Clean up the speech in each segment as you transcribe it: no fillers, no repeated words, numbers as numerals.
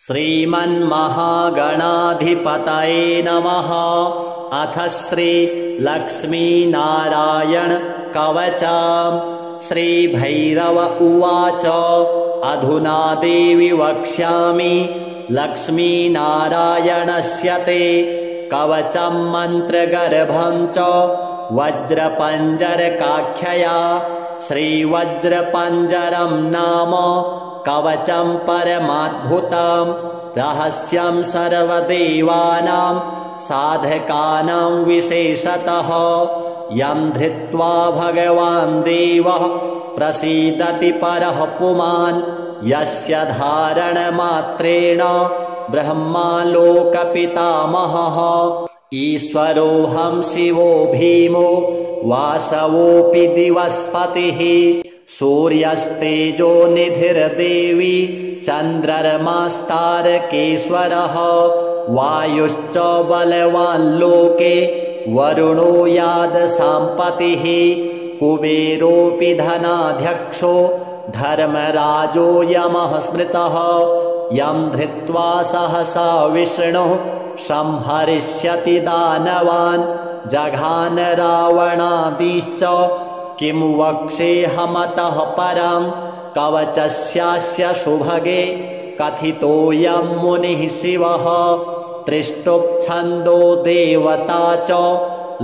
श्रीमन्महागणाधिपतये नमः। अथ श्री लक्ष्मीनारायण कवचम्। श्रीभैरव उवाच अधुना देवि वक्ष्यामि लक्ष्मीनारायणस्य ते कवचम् मन्त्रगर्भं च वज्रपञ्जरकाख्यया। श्रीवज्रपञ्जरं नाम कवचं परमाद्भुतं रहस्यं सर्वदेवानां साधकानां विशेषतः यं धृत्वा भगवान् देवः प्रसीदति परः पुमान् यस्य धारणमात्रेण ब्रह्मा लोकपितामहः। ईश्वरोऽहं शिवो भीमो वासवोऽपि दिवस्पतिः सूर्यस्तेजो निधिर्देवी चन्द्रमास्तारकेश्वरः वायुश्च बलवान् लोके वरुणो यादसाम्पतिः कुबेरोऽपि धनाध्यक्षो धर्मराजो यमः स्मृतः यं धृत्वा सहसा विष्णुः संहरिष्यति दानवान् जघान रावणादिश्च किं वक्ष्येऽहमतः परं कवचस्यास्य सुभगे कथितोऽयं मुनिः शिवः त्रिष्टुप्छन्दो देवता च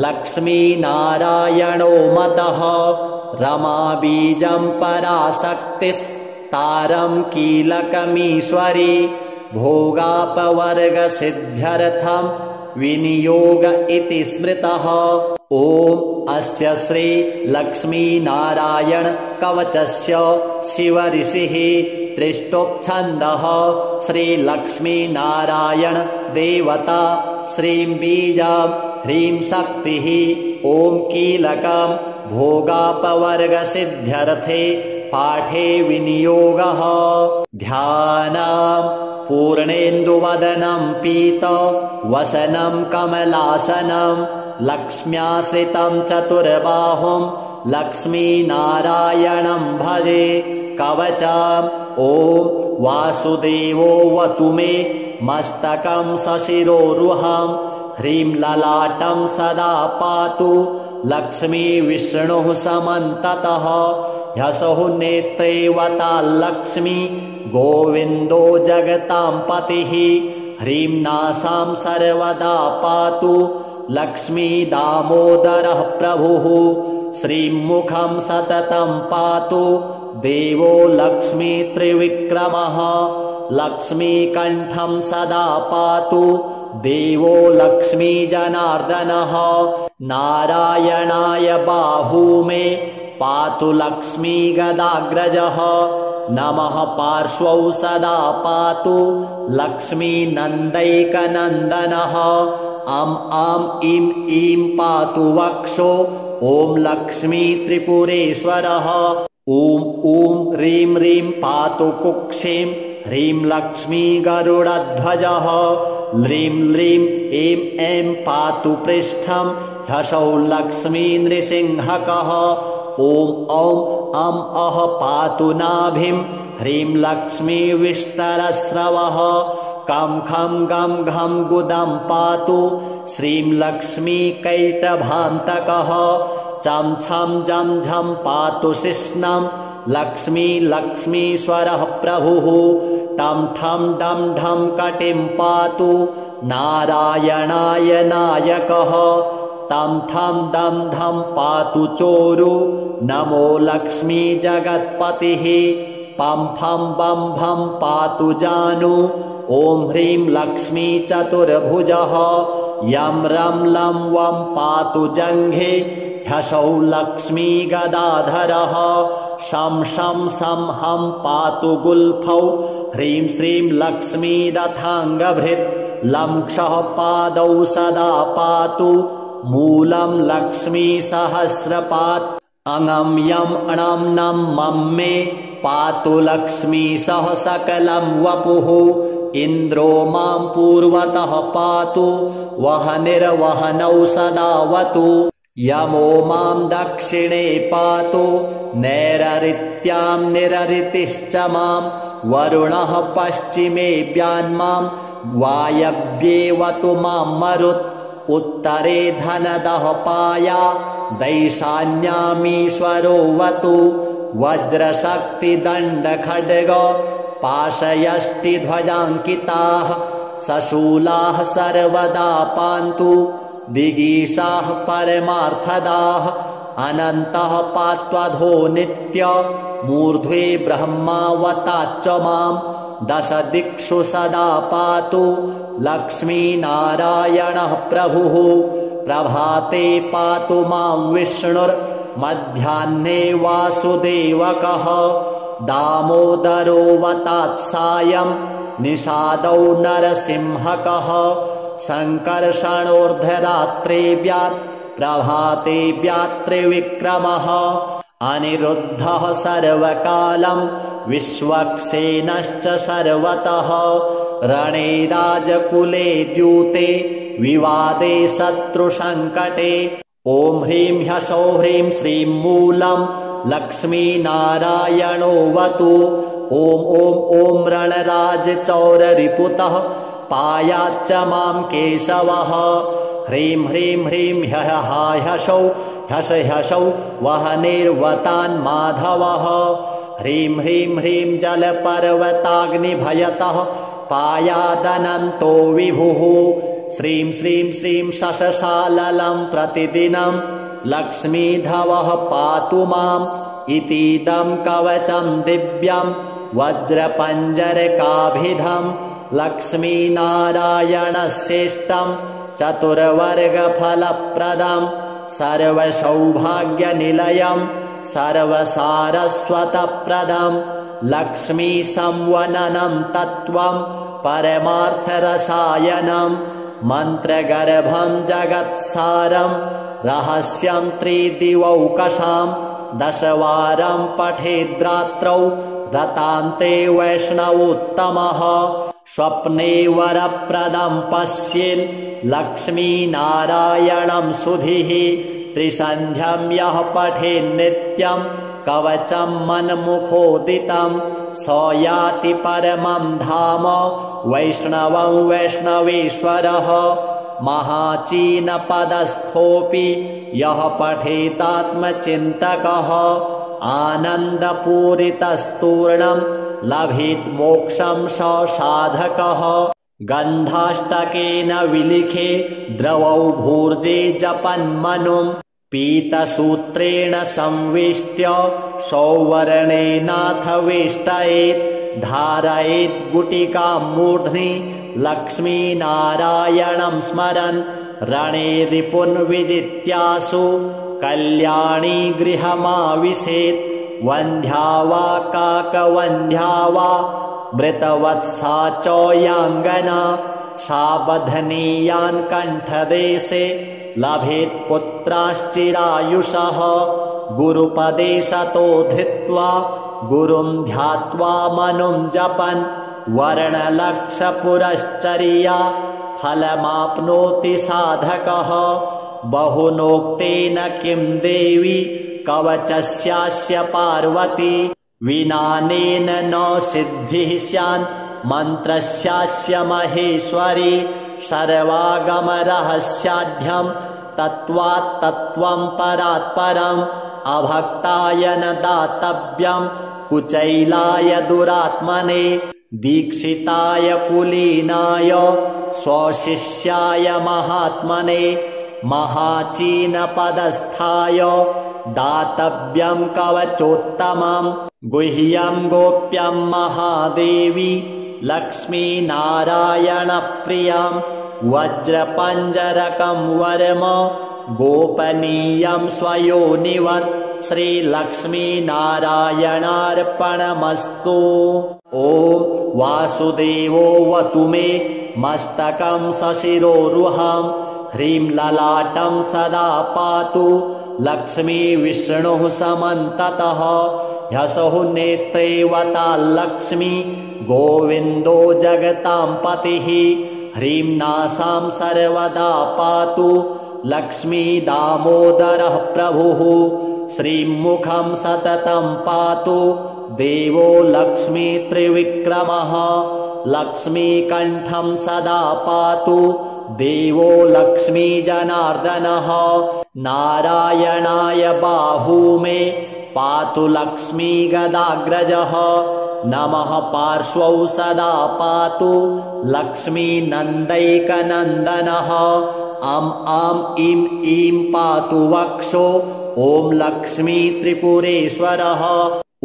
लक्ष्मीनारायणो मतः रमाबीजं पराशक्तिस्तारं कीलकमीश्वरी भोगापवर्गसिद्ध्यर्थं विनियोग इति स्मृतः। ॐ अस्य श्री लक्ष्मीनारायण कवचस्य शिवऋषिः त्रिष्टुप्छन्दः श्रीलक्ष्मीनारायण देवता श्रीं बीजं ह्रीं शक्तिः ॐ कीलकं भोगापवर्गसिद्ध्यर्थे पाठे विनियोगः। ध्यानम् पूर्णेन्दुवदनं पीतवसनं कमलासनं लक्ष्म्याश्रितं चतुर्बाहुं लक्ष्मीनारायणं भजे। कवचम् ॐ वासुदेवोऽवतु मे मस्तकं सशिरोरुहं ह्रीं ललाटं सदा पातु लक्ष्मीविष्णुः समन्ततः ह्यसौ नेत्रे वताल्लक्ष्मी गोविन्दो जगतां पतिः ह्रीं नासां सर्वदा पातु लक्ष्मी दामोदरः प्रभुः श्रीं मुखं सततं पातु देवो लक्ष्मी त्रिविक्रमः लक्ष्मीकण्ठं सदा पातु देवो लक्ष्मी जनार्दनः नारायणाय बाहू मे पातु लक्ष्मी गदाग्रजः नमः पार्श्वौ सदा पातु लक्ष्मी नन्दैकनन्दनः अं आं इं ईं पातु वक्षो ॐ लक्ष्मी त्रिपुरेश्वरः ॐ ॐ ह्रीं ह्रीं पातु कुक्षिं ह्रीं लक्ष्मी गरुडध्वजः ह्रीं ह्रीं ऐं ऐं पातु पृष्ठं ह्सौ लक्ष्मी नृसिंहकः ॐ औं अं अः पातु नाभिं ह्रीं लक्ष्मी विष्टरस्रवः कं खं गं घं गुदं पातु श्रीं लक्ष्मी कैटभान्तकः चं छं जं झं पातु शिश्नं लक्ष्मी लक्ष्मीश्वरः प्रभुः टं ठं डं ढं कटिं पातु नारायणाय नायकः तं थं दं धं पातु चोरु नमो लक्ष्मी जगत्पतिः पं फं बं भं पातु जानु ॐ ह्रीं लक्ष्मी चतुर्भुजः यं रं लं वं पातु जङ्घे ह्सौ लक्ष्मी गदाधरः शं शं सं हं पातु गुल्फौ ह्रीं श्रीं लक्ष्मी रथाङ्गभृत् लं क्षः पादौ सदा पातु मूलं लक्ष्मी सहस्रपात् अङं यं अणं नं मं मे पातु लक्ष्मी सह सकलं वपुः इन्द्रो मां पूर्वतः पातु वहनिर्वहनौ सदावतु यमो मां दक्षिणे पातु नैररित्यां निररितिश्च मां वरुणः पश्चिमे व्यान्मां वायव्येवतु मां मरुत् उत्तरे धनदः पाया दैशान्यामीश्वरोऽवतु वज्रशक्तिदण्डखड्ग पाशयष्टिध्वजाङ्किताः सशूलाः सर्वदा पान्तु दिगीशाः परमार्थदाः अनन्तः पात्वधो नित्य मूर्ध्वे ब्रह्मावताच्च मां दश दिक्षु सदा पातु लक्ष्मीनारायणः प्रभुः प्रभाते पातु मां विष्णुर्मध्याह्ने वासुदेवकः दामोदरोऽवतात् सायं निषादौ नरसिंहकः सङ्कर्षणोर्धरात्रेऽव्यात् प्रभातेऽव्यात् त्रिविक्रमः अनिरुद्धः सर्वकालं विश्वक्सेनश्च सर्वतः रणे राजकुले द्यूते विवादे शत्रुसङ्कटे ॐ ह्रीं ह्सौः ह्रीं श्रीं मूलं लक्ष्मीनारायणोऽवतु ॐ ॐ ॐ रणराजचौररिपुतः पायाच्च मां केशवः ह्रीं ह्रीं ह्रीं ह्सौः ह्सौ वहनिर्वतान् माधवः ह्रीं ह्रीं ह्रीं जलपर्वताग्निभयतः पायादनन्तो विभुः श्रीं श्रीं श्रीं शशशाललं प्रतिदिनं लक्ष्मीधवः पातु माम् इतीदं कवचं दिव्यं वज्रपञ्जरकाभिधं लक्ष्मीनारायणश्रेष्ठं चतुर्वर्गफलप्रदं सर्वसौभाग्यनिलयं सर्वसारस्वतप्रदं लक्ष्मीसंवननं तत्त्वं परमार्थरसायनं मन्त्रगर्भं जगत्सारं रहस्यं त्रिदिवौकशां दशवारं पठेद्रात्रौ दतान्ते वैष्णवोत्तमः स्वप्ने वरप्रदं पश्येन् लक्ष्मीनारायणं सुधीः त्रिसन्ध्यं यः पठेन्नित्यं कवचं मन्मुखोदितं स याति परमं धाम वैष्णवं वैष्णवेश्वरः महाचीनपदस्थोऽपि यः पठेतात्मचिन्तकः आनन्दपूरितस्तूर्णं लभेत् मोक्षं स साधकः गन्धाष्टकेन विलिखे द्रवौ भूर्जे जपन्मनुं पीतसूत्रेण संवेष्ट्य सौवर्णेनाथ वेष्टयेत् धारयेत् गुटिकां मूर्ध्नि लक्ष्मीनारायणं स्मरन् रणे रिपुन् विजित्यासु कल्याणी गृहमाविशेत् वन्ध्या वा काकवन्ध्या वा मृतवत्सा च याङ्गना सावधनीयान् कण्ठदेशे लभेत् पुत्राश्चिरायुषः गुरुपदे सतो धृत्वा गुरुं ध्यात्वा मनुं जपन् वर्णलक्षपुरश्चर्या फलमाप्नोति साधकः बहुनोक्तेन किं देवी कवचस्यास्य पार्वती विनानेन न सिद्धिः स्यान् मन्त्रस्यास्य महेश्वरी सर्वागमरहस्याढ्यं तत्त्वात् तत्त्वं परात् परम् अभक्ताय न दातव्यं कुचैलाय दुरात्मने दीक्षिताय कुलीनाय स्वशिष्याय महात्मने महाचीनपदस्थाय दातव्यं कवचोत्तमं गुह्यं गोप्यं महादेवी लक्ष्मीनारायणप्रियं वज्रपञ्जरकं वर्म गोपनीयं स्वयोनिवत् श्रीलक्ष्मीनारायणार्पणमस्तु ॐ वासुदेवोऽवतु मे मस्तकं सशिरोरुहं ह्रीं ललाटं सदा पातु लक्ष्मी विष्णुः समन्ततः ह्सौः नेत्रेवताल्लक्ष्मी गोविन्दो जगतां पतिः ह्रीं नासां सर्वदा पातु लक्ष्मी दामोदरः प्रभुः श्रीं मुखं सततं पातु देवो लक्ष्मी त्रिविक्रमः लक्ष्मीकण्ठं सदा पातु देवो लक्ष्मी जनार्दनः नारायणाय बाहू मे पातु लक्ष्मी गदाग्रजः नमः पार्श्वौ सदा पातु लक्ष्मी नन्दैकनन्दनः आं इं ईं पातु वक्षो ॐ लक्ष्मी त्रिपुरेश्वरः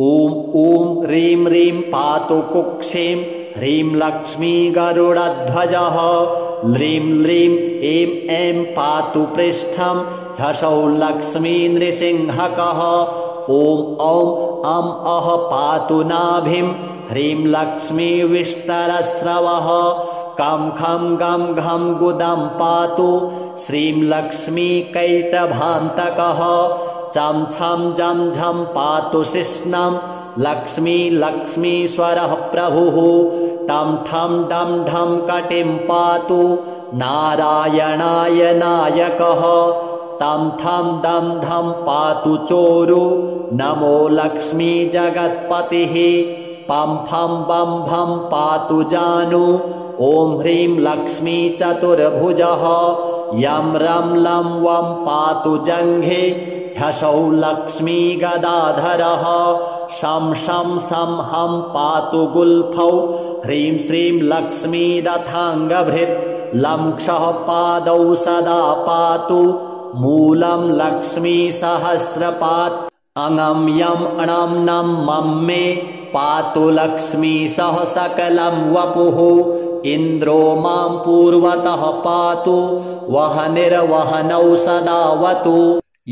ॐ ह्रीं ह्रीं पातु कुक्षिं ह्रीं लक्ष्मी गरुडध्वजः ह्रीं ह्रीं ऐं ऐं पातु पृष्ठं ह्सौः लक्ष्मी नृसिंहकः ॐ अं अः पातु नाभिं ह्रीं लक्ष्मी विष्टरस्रवः कं खं गं घं गुदं पातु श्रीं लक्ष्मी कैटभान्तकः चं छं जं झं पातु शिश्नं लक्ष्मीश्वरः प्रभुः टं ठं डं ढं कटिं पातु नारायणाय नायकः तं थं दं धं पातु चोरु नमो लक्ष्मी जगत्पतिः पं फं बं भं पातु जानु ॐ ह्रीं लक्ष्मी चतुर्भुजः यं रं लं वं पातु जङ्घे ह्सौः लक्ष्मी गदाधरः शं शं सं हं पातु गुल्फौ ह्रीं श्रीं लक्ष्मी रथाङ्गभृत् लं क्षः पादौ सदा पातु मूलं लक्ष्मी सहस्रपात् अङं यं अणं नं मं मे पातु लक्ष्मी सह सकलं वपुः इन्द्रो मां पूर्वतः पातु वहनिर्वहनौ सदावतु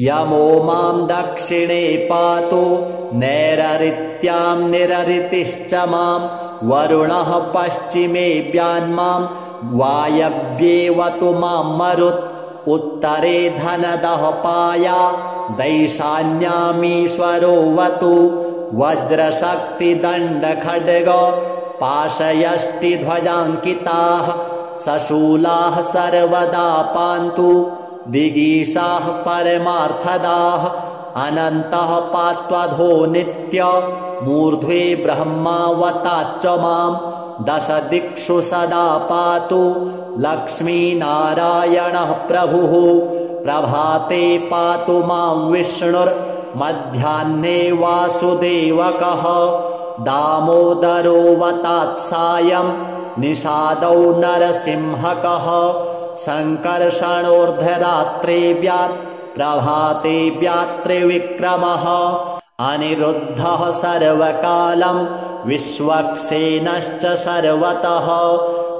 यमो मां दक्षिणे पातु नैररित्यां निररितिश्च मां वरुणः पश्चिमे व्यान्मां वायव्येवतु मां मरुत् उत्तरे धनदः पाया दैशान्यामीश्वरो वतु वज्रशक्तिदण्डखड्ग पाशयष्टिध्वजाङ्किताः सशूलाः सर्वदा पान्तु दिगीषाः परमार्थदाः अनन्तः पात्वधो नित्य मूर्ध्वे ब्रह्मावताच्च मां दश दिक्षु सदा पातु लक्ष्मीनारायणः प्रभुः प्रभाते पातु मां विष्णुर्मध्याह्ने वासुदेवकः दामोदरोऽवतात्सायं निषादौ नरसिंहकः सङ्कर्षणोर्धरात्रेऽव्यात् प्रभाते व्यात्रिविक्रमः अनिरुद्धः सर्वकालं विश्वक्सेनश्च सर्वतः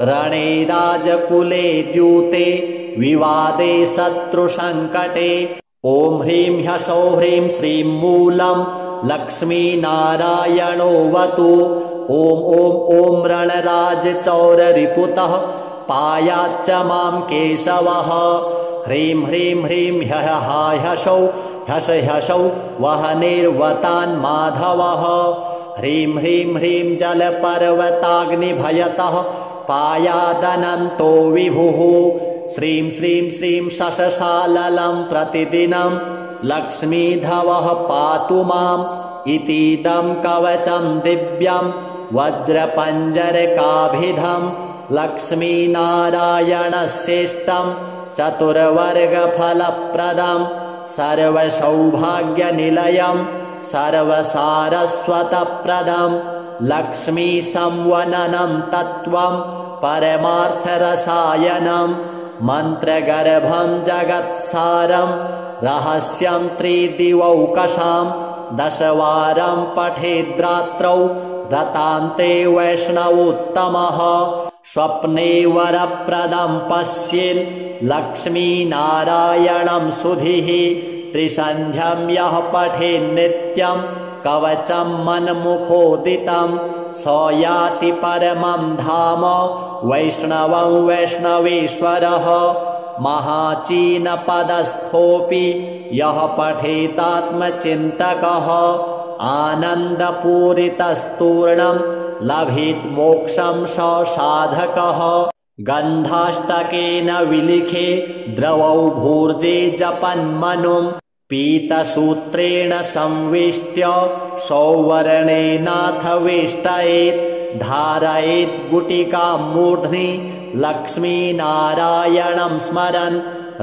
रणे राजकुले द्यूते विवादे शत्रुसङ्कटे ॐ ह्रीं ह्सौः ह्रीं श्रीं मूलं लक्ष्मीनारायणोऽवतु ॐ रणराजचौररिपुतः पायाच्च मां केशवः ह्रीं ह्रीं ह्रीं ह्सौः ह्सौ वहनिर्वतान् माधवः ह्रीं ह्रीं ह्रीं जलपर्वताग्निभयतः पायादनन्तो विभुः श्रीं श्रीं श्रीं शशशाललं प्रतिदिनं लक्ष्मीधवः पातु माम् इतीदं कवचं दिव्यं वज्रपञ्जरकाभिधं लक्ष्मीनारायणश्रेष्ठं चतुर्वर्गफलप्रदं सर्वसौभाग्यनिलयं सर्वसारस्वतप्रदं लक्ष्मीसंवननं तत्त्वं परमार्थरसायनं मन्त्रगर्भं जगत्सारं रहस्यं त्रिदिवौकशां दशवारं पठेद्रात्रौ दतान्ते वैष्णवोत्तमः स्वप्ने वरप्रदं पश्येन् लक्ष्मीनारायणं सुधीः त्रिसन्ध्यं यः पठेन्नित्यं कवचं मन्मुखोदितं स याति परमं धाम वैष्णवं वैष्णवेश्वरः महाचीनपदस्थोऽपि यः पठेदात्मचिन्तकः आनन्दपूरितस्तूर्णं लभेत् मोक्षं स साधकः गन्धाष्टकेन विलिखे द्रवौ भूर्जे जपन्मनुं पीतसूत्रेण संवेष्ट्य सौवर्णेनाथ वेष्टयेत् धारयेत् गुटिकां मूर्ध्नि लक्ष्मीनारायणं स्मरन्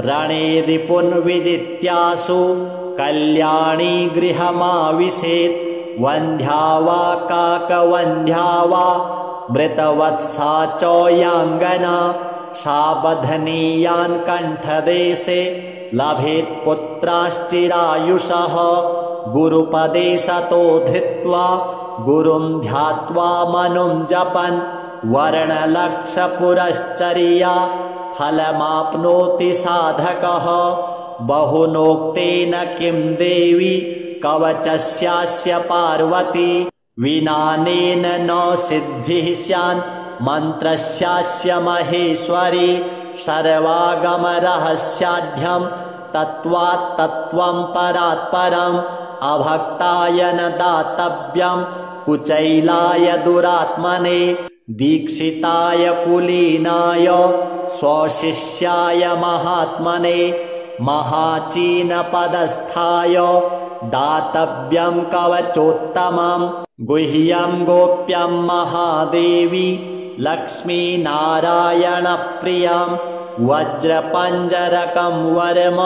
रणे रिपुन् विजित्यासु कल्याणी गृहमाविशेत् वन्ध्या वा काकवन्ध्या वा मृतवत्सा च याङ्गना साबधनीयान् कण्ठदेशे लभेत् पुत्राश्चिरायुषः गुरुपदेशतो धृत्वा गुरुं ध्यात्वा मनुं जपन् वर्णलक्षपुरश्चर्या फलमाप्नोति साधकः बहुनोक्तेन किं देवी कवचस्यास्य पार्वती विनानेन न सिद्धिः स्यान् मन्त्रस्यास्य महेश्वरी सर्वागमरहस्याढ्यं तत्त्वात् तत्त्वं परात् परम् अभक्ताय न दातव्यं कुचैलाय दुरात्मने दीक्षिताय कुलीनाय स्वशिष्याय महात्मने महाचीनपदस्थाय दातव्यं कवचोत्तमं गुह्यं गोप्यं महादेवी लक्ष्मीनारायणप्रियं वज्रपञ्जरकं वरम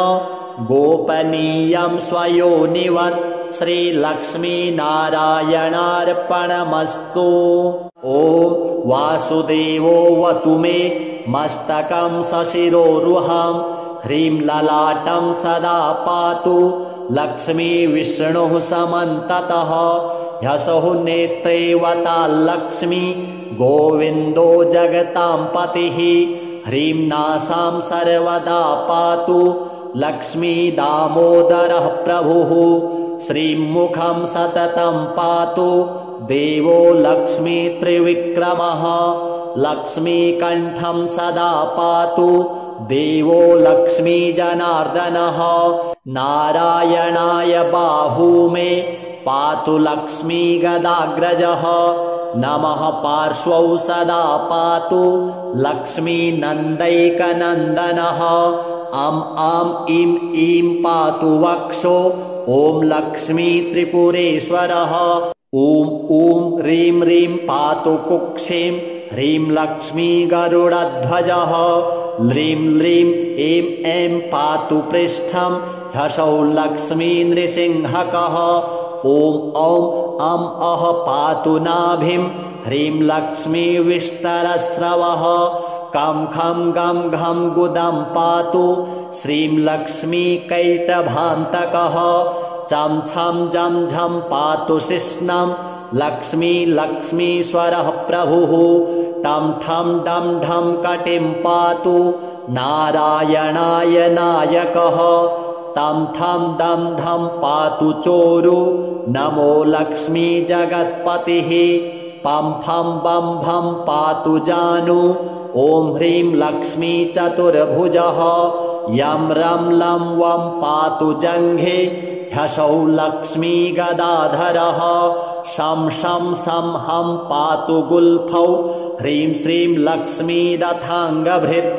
गोपनीयं स्वयोनिवत् श्रीलक्ष्मीनारायणार्पणमस्तु। ॐ वासुदेवोऽवतु मे मस्तकं सशिरोरुहं ह्रीं ललाटं सदा पातु लक्ष्मी विष्णुः समन्ततः ह्यसौ नेत्रेवताल्लक्ष्मी गोविन्दो जगतां पतिः ह्रीं नासां सर्वदा पातु लक्ष्मी दामोदरः प्रभुः श्रीं मुखं सततं पातु देवो लक्ष्मी त्रिविक्रमः लक्ष्मीकण्ठं सदा पातु देवो लक्ष्मी जनार्दनः नारायणाय बाहू मे पातु लक्ष्मी गदाग्रजः नमः पार्श्वौ सदा पातु लक्ष्मी नन्दैकनन्दनः अं आं इं ईं पातु वक्षो ॐ लक्ष्मी त्रिपुरेश्वरः ॐ ॐ ह्रीं ह्रीं पातु कुक्षिं ह्रीं लक्ष्मी गरुडध्वजः ह्रीं ह्रीं ऐं ऐं पातु पृष्ठं ह्सौ लक्ष्मी नृसिंहकः ॐ औं अं अः पातु नाभिं ह्रीं लक्ष्मी विष्टरस्रवः कं खं गं घं गुदं पातु श्रीं लक्ष्मी कैटभान्तकः चं छं जं झं पातु शिश्नं लक्ष्मी लक्ष्मीश्वरः प्रभुः टं ठं डं ढं कटिं पातु नारायणाय नायकः तं थं दं धं पातु चोरु नमो लक्ष्मी जगत्पतिः पं फं बं भं पातु जानु ॐ ह्रीं लक्ष्मी चतुर्भुजः यं रं लं वं पातु जङ्घे ह्सौ लक्ष्मी गदाधरः शं शं सं हं पातु गुल्फौ ह्रीं श्रीं लक्ष्मी रथाङ्गभृत्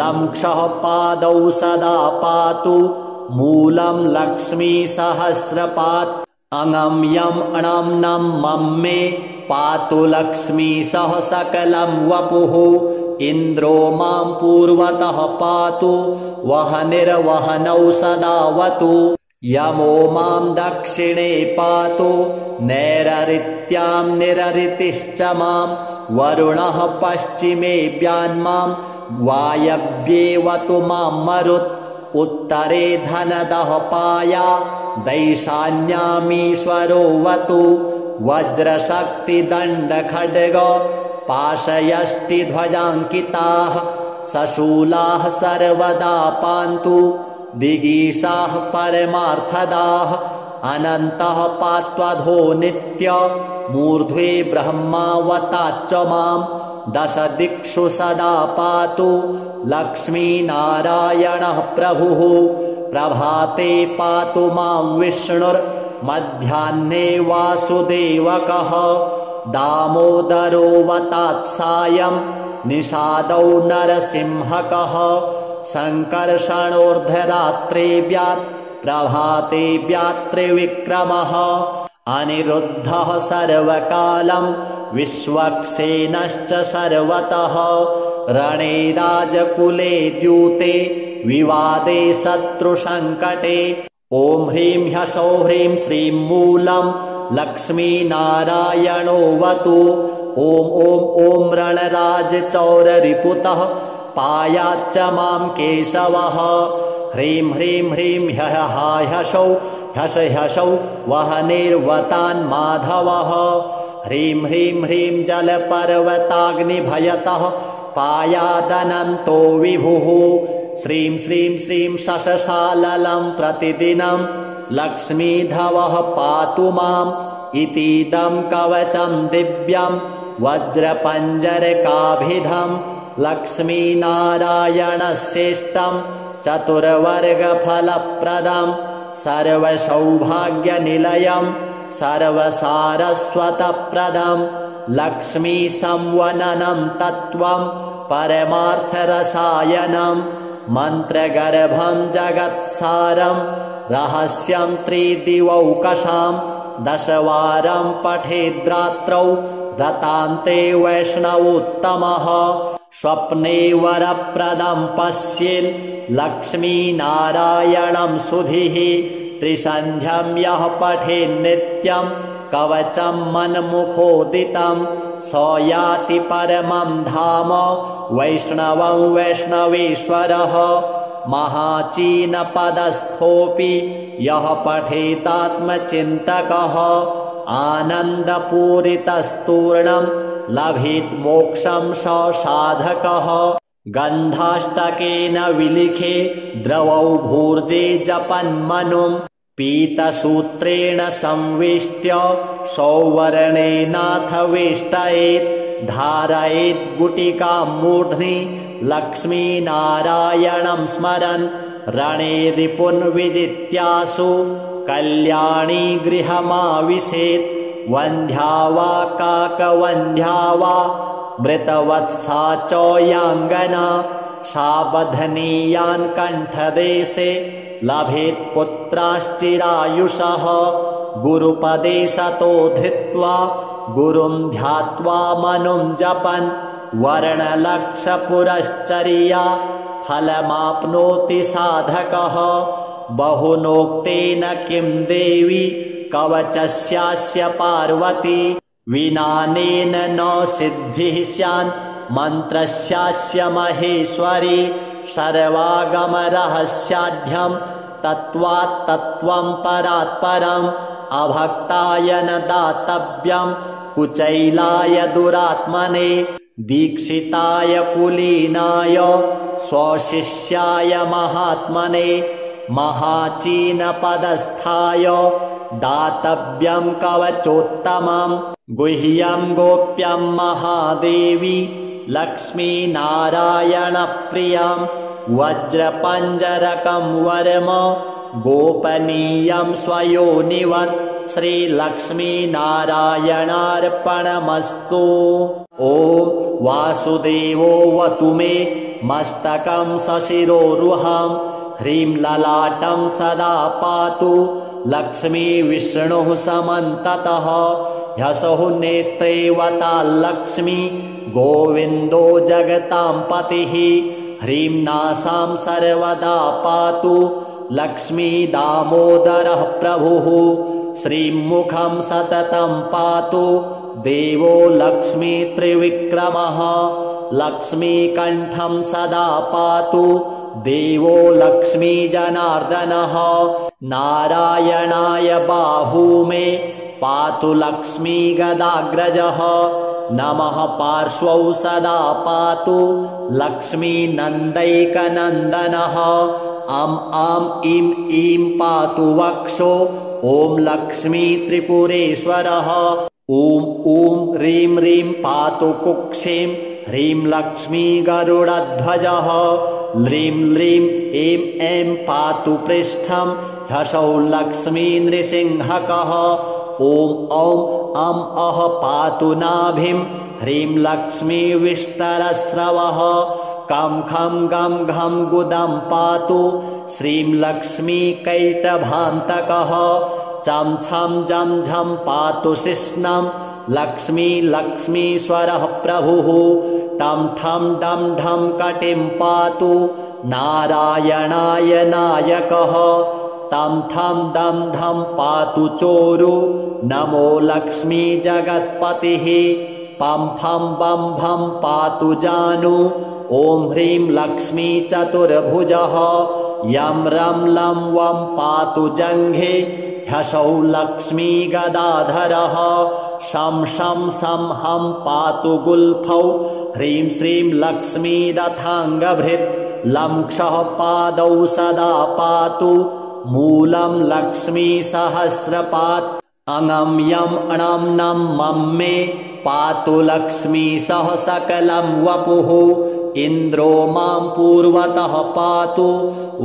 लं क्षः पादौ सदा पातु मूलं लक्ष्मी सहस्रपात् अङं यं अणं नं मं मे पातु लक्ष्मी सह सकलं वपुः इन्द्रो मां पूर्वतः पातु वहनिर्वहनौ सदावतु यमो मां दक्षिणे पातु नैररित्यां निररितिश्च मां वरुणः पश्चिमे व्यान्मां वायव्येवतु मां मरुत् उत्तरे धनदः पाया दैशान्यामीश्वरोऽवतु वज्रशक्तिदण्डखड्ग पाशयष्टिध्वजाङ्किताः सशूलाः सर्वदा पान्तु दिगीशाः परमार्थदाः अनन्तः पात्वधो नित्य मूर्ध्वे ब्रह्मावताच्च मां दश दिक्षु सदा पातु लक्ष्मीनारायणः प्रभुः प्रभाते पातु मां विष्णुर्मध्याह्ने वासुदेवकः दामोदरोऽवतात्सायं निषादौ नरसिंहकः सङ्कर्षणोर्धरात्रे व्यात् प्रभाते व्यात्रिविक्रमः अनिरुद्धः सर्वकालं विश्वक्सेनश्च सर्वतः रणे राजकुले द्यूते विवादे शत्रुसङ्कटे ॐ ह्रीं ह्सौः ह्रीं श्रीं मूलं लक्ष्मीनारायणोऽवतु ॐ ॐ ॐ रणराजचौररिपुतः पायाच्च मां केशवः ह्रीं ह्रीं ह्रीं ह्सौः ह्सौ वह्निर्वतान् माधवः ह्रीं ह्रीं ह्रीं जलपर्वताग्निभयतः पायादनन्तो विभुः श्रीं श्रीं श्रीं शशशाललं प्रतिदिनं लक्ष्मीधवः पातु माम् इतीदं कवचं दिव्यं वज्रपञ्जरकाभिधं लक्ष्मीनारायणश्रेष्ठं चतुर्वर्गफलप्रदं सर्वसौभाग्यनिलयं सर्वसारस्वतप्रदं लक्ष्मीसंवननं तत्त्वं परमार्थरसायनं मन्त्रगर्भं जगत्सारं रहस्यं त्रिदिवौकशां दशवारं पठेद्रात्रौ दतान्ते वैष्णवोत्तमः स्वप्ने वरप्रदं पश्येन् लक्ष्मीनारायणं सुधीः त्रिसन्ध्यं यः पठेन्नित्यं कवचं मन्मुखोदितं स याति परमं धाम वैष्णवं वैष्णवेश्वरः महाचीनपदस्थोऽपि यः पठेतात्मचिन्तकः आनन्दपूरितस्तूर्णं लभेत् मोक्षं स साधकः गन्धाष्टकेन विलिखे द्रवौ भूर्जे जपन्मनुं पीतसूत्रेण संवेष्ट्य सौवर्णेनाथ वेष्टयेत् धारयेत् गुटिकां मूर्ध्नि लक्ष्मीनारायणं स्मरन् रणे रिपुन् विजित्यासु कल्याणी गृहमाविशेत् वन्ध्या वा काकवन्ध्या वा मृतवत्सा च याङ्गना साबधनीयान् कण्ठदेशे लभेत् पुत्राश्चिरायुषः गुरुपदे सतो धृत्वा गुरुं ध्यात्वा मनुं जपन् वर्णलक्षपुरश्चर्या फलमाप्नोति साधकः बहुनोक्तेन किं देवी कवचस्यास्य पार्वती विनानेन न सिद्धिः स्यान् मन्त्रस्यास्य महेश्वरी सर्वागमरहस्याढ्यं तत्त्वात् तत्त्वं परात् परम् अभक्ताय न दातव्यं कुचैलाय दुरात्मने दीक्षिताय कुलीनाय स्वशिष्याय महात्मने महाचीनपदस्थाय दातव्यं कवचोत्तमं गुह्यं गोप्यं महादेवी लक्ष्मीनारायणप्रियं वज्रपञ्जरकं वर्म गोपनीयं स्वयोनिवत् श्रीलक्ष्मीनारायणार्पणमस्तु ॐ वासुदेवोऽवतु मे मस्तकं सशिरोरुहं ह्रीं ललाटं सदा पातु लक्ष्मी विष्णुः समन्ततः ह्सौः नेत्रे वताल्लक्ष्मी गोविन्दो जगतां पतिः ह्रीं नासां सर्वदा पातु लक्ष्मी दामोदरः प्रभुः श्रीं मुखं सततं पातु देवो लक्ष्मी त्रिविक्रमः लक्ष्मीकण्ठं सदा पातु देवो लक्ष्मी जनार्दनः नारायणाय बाहू मे पातु लक्ष्मी गदाग्रजः नमः पार्श्वौ सदा पातु लक्ष्मी नन्दैकनन्दनः अम् आम् इम् ईं पातु वक्षो ॐ लक्ष्मी त्रिपुरेश्वरः ॐ ॐ ह्रीं ह्रीं पातु कुक्षिं ह्रीं लक्ष्मी गरुडध्वजः ह्रीं ह्रीं ऐं ऐं पातु पृष्ठं ह्सौः लक्ष्मी नृसिंहकः ॐ औं अम् अः पातु नाभिं ह्रीं लक्ष्मी विष्टरस्रवः कं खं गं घं गुदं पातु श्रीं लक्ष्मी कैटभान्तकः चं छं जं झं पातु शिश्नं लक्ष्मी लक्ष्मीश्वरः प्रभुः टं ठं डं ढं कटिं पातु नारायणाय नायकः तं थं दं धं पातु चोरु नमो लक्ष्मी जगत्पतिः पं फं बं भं पातु जानु ॐ ह्रीं लक्ष्मी चतुर्भुजः यं रं लं वं पातु जङ्घे ह्यसौ लक्ष्मी गदाधरः शं शं सं हं पातु गुल्फौ ह्रीं श्रीं लक्ष्मी रथाङ्गभृत् लं क्षः पादौ सदा पातु मूलं लक्ष्मी सहस्रपात् अङं यं अणं नं मं मे पातु लक्ष्मी सह सकलं वपुः इन्द्रो मां पूर्वतः पातु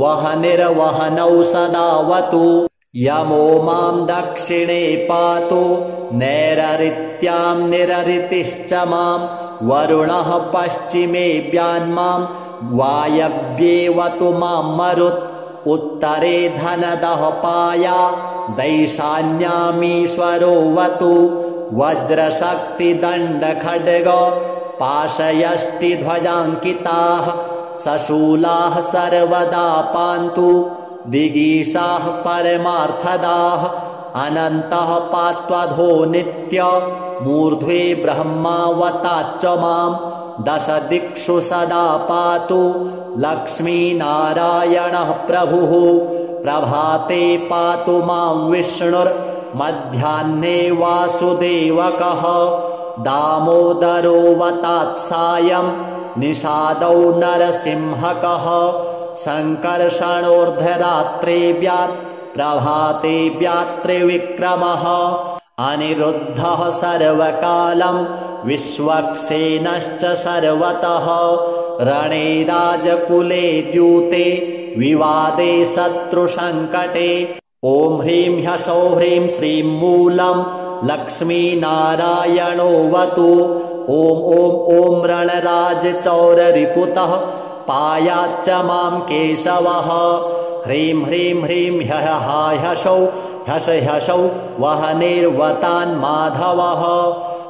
वहनिर्वहनौ सदावतु यमो मां दक्षिणे पातु नैररित्यां निररितिश्च मां वरुणः पश्चिमे व्यान्मां वायव्येवतु मां मरुत् उत्तरे धनदः पाया दैशान्यामीश्वरो वतु वज्रशक्तिदण्डखड्ग पाशयष्टिध्वजाङ्किताः सशूलाः सर्वदा पान्तु दिगीशाः परमार्थदाः अनन्तः पात्वधो नित्य मूर्ध्वे ब्रह्मावताच्च मां दश दिक्षु सदा पातु लक्ष्मीनारायणः प्रभुः प्रभाते पातु मां विष्णुर्मध्याह्ने वासुदेवकः दामोदरोऽवतात् सायं निषादौ नरसिंहकः सङ्कर्षणोर्धरात्रे व्यात् प्रभाते व्यात्रिविक्रमः अनिरुद्धः सर्वकालं विश्वक्सेनश्च सर्वतः रणे राजकुले द्यूते विवादे शत्रुसङ्कटे ॐ ह्रीं ह्सौः ह्रीं श्रीं मूलं लक्ष्मीनारायणोऽवतु ॐ ॐ ॐ रणराजचौररिपुतः पायाच्च मां केशवः ह्रीं ह्रीं ह्रीं ह्सौ ह्सौ वहनिर्वतान् माधवः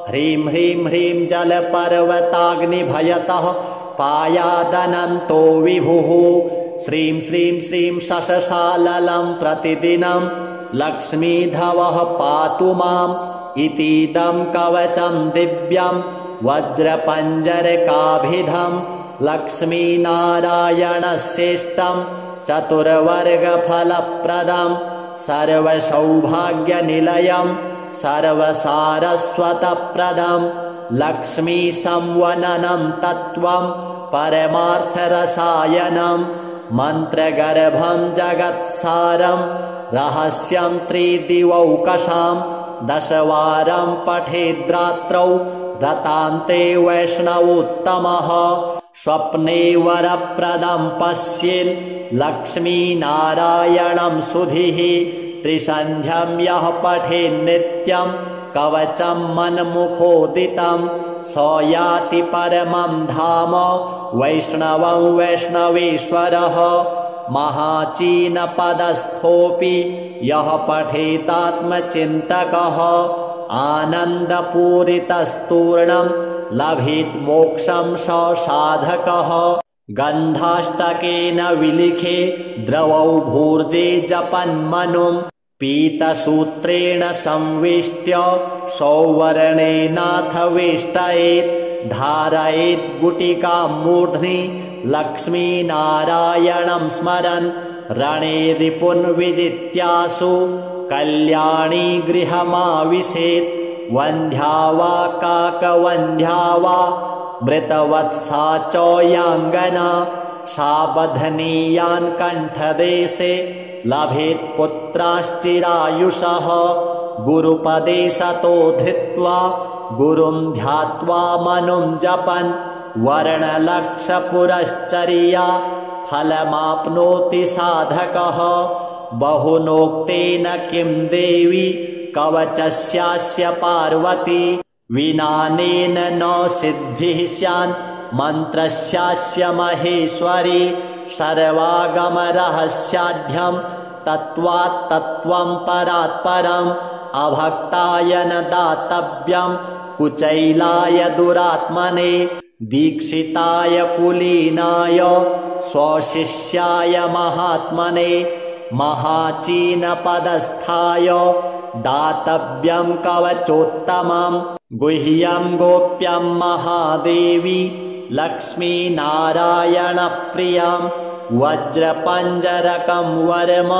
ह्रीं ह्रीं ह्रीं जलपर्वताग्निभयतः पायादनन्तो विभुः श्रीं श्रीं श्रीं शशशाललं प्रतिदिनं लक्ष्मीधवः पातु माम् इतीदं कवचं दिव्यं वज्रपञ्जरकाभिधं लक्ष्मीनारायणश्रेष्ठं चतुर्वर्गफलप्रदं सर्वसौभाग्यनिलयं सर्वसारस्वतप्रदं लक्ष्मीसंवननं तत्त्वं परमार्थरसायनं मन्त्रगर्भं जगत्सारं रहस्यं त्रिदिवौकशां दशवारं पठेद्रात्रौ दतान्ते वैष्णवोत्तमः स्वप्ने वरप्रदं पश्येन् लक्ष्मीनारायणं सुधीः त्रिसन्ध्यं यः पठेन्नित्यं कवचं मन्मुखोदितं स याति परमं धाम वैष्णवं वैष्णवेश्वरः महाचीनपदस्थोऽपि यः पठेदात्मचिन्तकः आनन्दपूरितस्तूर्णं लभेत् मोक्षं स साधकः गन्धाष्टकेन विलिखे द्रवौ भूर्जे जपन्मनुं पीतसूत्रेण संवेष्ट्य सौवर्णेनाथ वेष्टयेत् धारयेत् गुटिकां मूर्ध्नि लक्ष्मीनारायणं स्मरन् रणे रिपुन् विजित्यासु कल्याणी गृहमाविशेत् वन्ध्या वा काकवन्ध्या वा मृतवत्सा च याङ्गना साबधनीयान् कण्ठदेशे लभेत् पुत्राश्चिरायुषः गुरुपदेशतो धृत्वा गुरुं ध्यात्वा मनुं जपन् वर्णलक्षपुरश्चर्या फलमाप्नोति साधकः बहुनोक्तेन किं देवी कवचस्यास्य पार्वती विनानेन न सिद्धिः स्यान् मन्त्रस्यास्य महेश्वरी सर्वागमरहस्याढ्यं तत्त्वात् तत्त्वं परात् परम् अभक्ताय न दातव्यं कुचैलाय दुरात्मने दीक्षिताय कुलीनाय स्वशिष्याय महात्मने महाचीनपदस्थाय दातव्यं कवचोत्तमं गुह्यं गोप्यं महादेवी लक्ष्मीनारायणप्रियं वज्रपञ्जरकं वरम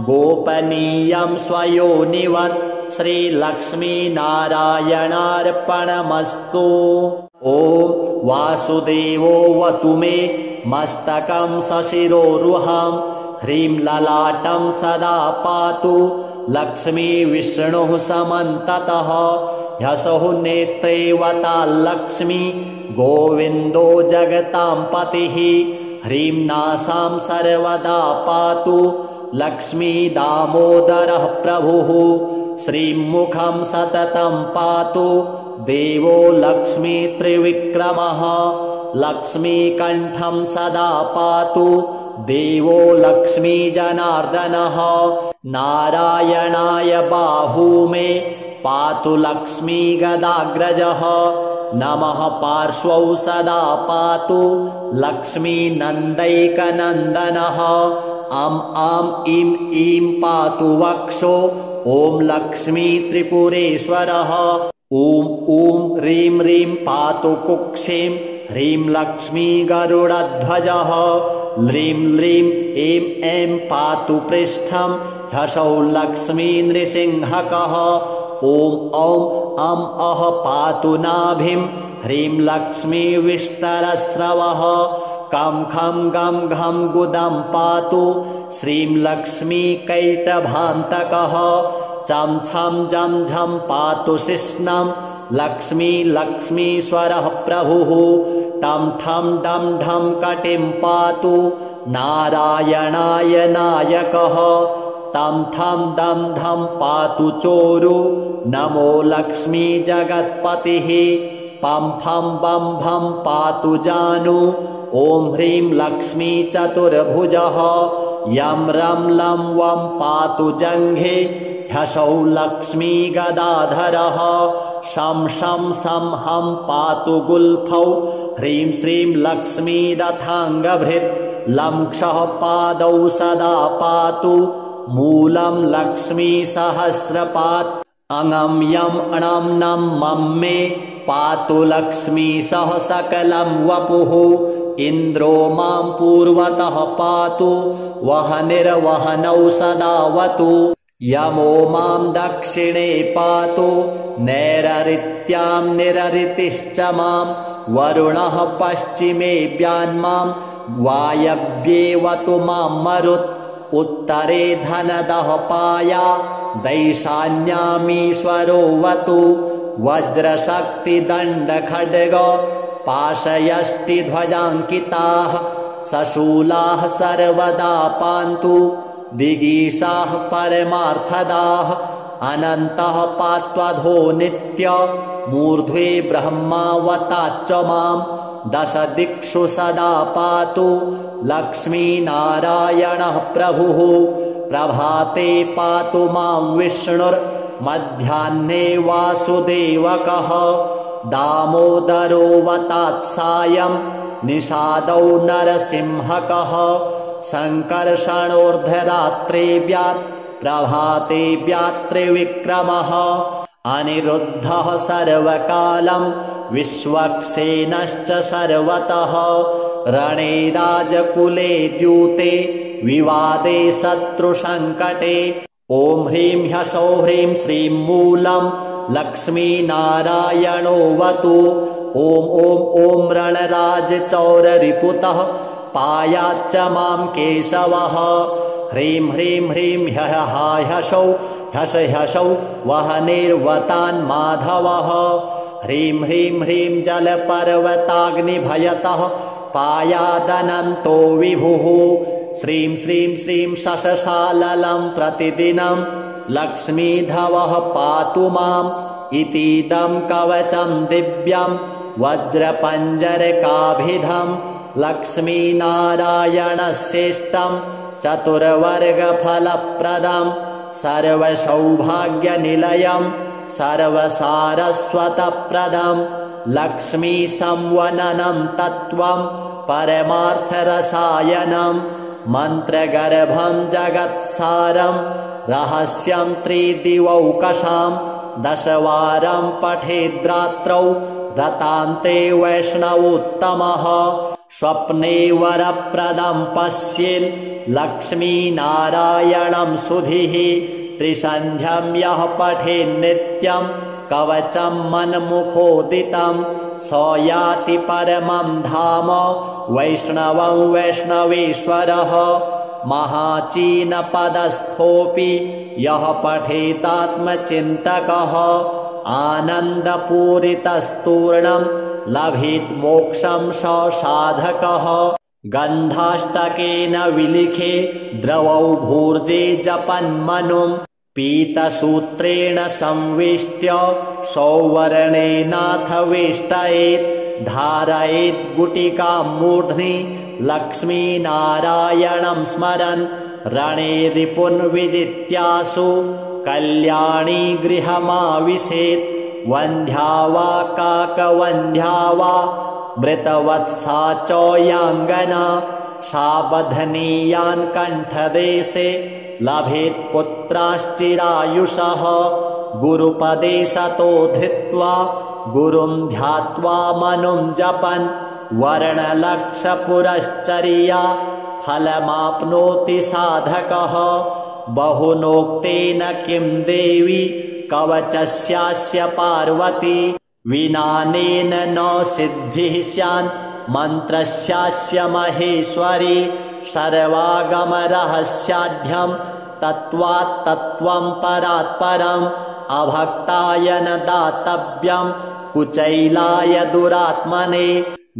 गोपनीयं स्वयोनिवत् श्रीलक्ष्मीनारायणार्पणमस्तु। ॐ वासुदेवोऽवतु मे मस्तकं सशिरोरुहं ह्रीं ललाटं सदा पातु लक्ष्मीविष्णुः समन्ततः ह्यसौ नेत्रेवताल्लक्ष्मी गोविन्दो जगतां पतिः ह्रीं नासां सर्वदा पातु लक्ष्मी दामोदरः प्रभुः श्रीं मुखं सततं पातु देवो लक्ष्मी त्रिविक्रमः लक्ष्मीकण्ठं सदा पातु देवो लक्ष्मी जनार्दनः नारायणाय बाहू मे पातु लक्ष्मी गदाग्रजः नमः पार्श्वौ सदा पातु लक्ष्मी नन्दैकनन्दनः अं आं इं ईं पातु वक्षो ॐ लक्ष्मी त्रिपुरेश्वरः ॐ ॐ ह्रीं ह्रीं पातु कुक्षिं ह्रीं लक्ष्मी गरुडध्वजः ह्रीं ह्रीं ऐं ऐं पातु पृष्ठं ह्सौ लक्ष्मी नृसिंहकः ॐ औं अं अः पातु नाभिं ह्रीं लक्ष्मी विष्टरस्रवः कं खं गं घं गुदं पातु श्रीं लक्ष्मी कैटभान्तकः चं छं जं झं पातु शिश्नं लक्ष्मी लक्ष्मीश्वरः प्रभुः टं ठं डं ढं कटिं पातु नारायणाय नायकः तं थं दं धं पातु चोरु नमो लक्ष्मी जगत्पतिः पं फं बं भं पातु जानु ॐ ह्रीं लक्ष्मी चतुर्भुजः यं रं लं वं पातु जङ्घे ह्सौ लक्ष्मी गदाधरः शं शं सं हं पातु गुल्फौ ह्रीं श्रीं लक्ष्मी रथाङ्गभृत् लं क्षः पादौ सदा पातु मूलं लक्ष्मी सहस्रपात् अङं यं अणं नं मं मे पातु लक्ष्मी सह सकलं वपुः इन्द्रो मां पूर्वतः पातु वहनिर्वहनौ सदावतु यमो मां दक्षिणे पातु नैररित्यां निररितिश्च मां वरुणः पश्चिमे व्यान्मां वायव्येवतु मां मरुत् उत्तरे धनदः पाया दैशान्यामीश्वरोऽवतु वज्रशक्तिदण्डखड्ग पाशयष्टिध्वजाङ्किताः सशूलाः सर्वदा पान्तु दिगीशाः परमार्थदाः अनन्तः पात्वधो नित्य मूर्ध्वे ब्रह्मावताच्च मां दश दिक्षु सदा पातु लक्ष्मीनारायणः प्रभुः प्रभाते पातु मां विष्णुर्मध्याह्ने वासुदेवकः दामोदरोऽवतात्सायं निषादौ नरसिंहकः सङ्कर्षणोर्धरात्रेऽव्यात् प्रभातेऽव्यात् त्रिविक्रमः अनिरुद्धः सर्वकालं विश्वक्सेनश्च सर्वतः रणे राजकुले द्यूते विवादे शत्रुसङ्कटे ॐ ह्रीं ह्सौः ह्रीं श्रीं मूलं लक्ष्मीनारायणोऽवतु ॐ ॐ ॐ रणराजचौररिपुतः पायाच्च मां केशवः ह्रीं ह्रीं ह्रीं ह्सौ ह्सौ वहनिर्वतान्माधवः ह्रीं ह्रीं ह्रीं जलपर्वताग्निभयतः पायादनन्तो विभुः श्रीं श्रीं श्रीं शशशाललं प्रतिदिनं लक्ष्मीधवः पातु माम् इतीदं कवचं दिव्यं वज्रपञ्जरकाभिधं लक्ष्मीनारायणश्रेष्ठं चतुर्वर्गफलप्रदं सर्वसौभाग्यनिलयं सर्वसारस्वतप्रदं लक्ष्मीसंवननं तत्त्वं परमार्थरसायनं मन्त्रगर्भं जगत्सारं रहस्यं त्रिदिवौकशां दशवारं पठेद्रात्रौ दतान्ते वैष्णवोत्तमः स्वप्ने वरप्रदं पश्येन् लक्ष्मीनारायणं सुधीः त्रिसन्ध्यं यः पठेन्नित्यं कवचं मन्मुखोदितं स याति परमं धाम वैष्णवं वैष्णवेश्वरः महाचीनपदस्थोऽपि यः पठेतात्मचिन्तकः आनन्दपूरितस्तूर्णं लभेत् मोक्षं स साधकः गन्धाष्टकेन विलिखे द्रवौ भूर्जे जपन्मनुं पीतसूत्रेण संवेष्ट्य सौवर्णेनाथ वेष्टयेत् धारयेत् गुटिकां मूर्ध्नि लक्ष्मीनारायणं स्मरन् रणे रिपुन् विजित्यासु कल्याणी गृहमाविशेत् वन्ध्या वा काकवन्ध्या वा मृतवत्सा च याङ्गना साबधनीयान् कण्ठदेशे लभेत् पुत्राश्चिरायुषः गुरुपदे सतो धृत्वा गुरुं ध्यात्वा मनुं जपन् वर्णलक्षपुरश्चर्या फलमाप्नोति साधकः बहुनोक्तेन किं देवी कवचस्यास्य पार्वती विनानेन न सिद्धिः स्यान् मन्त्रस्यास्य महेश्वरी सर्वागमरहस्याढ्यं तत्त्वात् तत्त्वं परात् परम् अभक्ताय न दातव्यं कुचैलाय दुरात्मने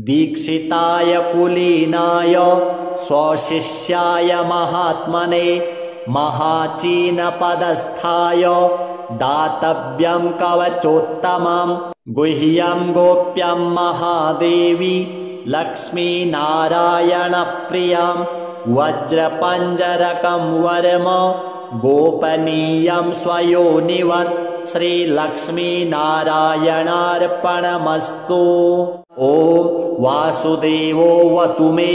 दीक्षिताय कुलीनाय स्वशिष्याय महात्मने महाचीनपदस्थाय दातव्यं कवचोत्तमं गुह्यं गोप्यं महादेवी लक्ष्मीनारायणप्रियं वज्रपञ्जरकं वरम गोपनीयं स्वयोनिवत् श्रीलक्ष्मीनारायणार्पणमस्तु। ॐ वासुदेवोऽवतु मे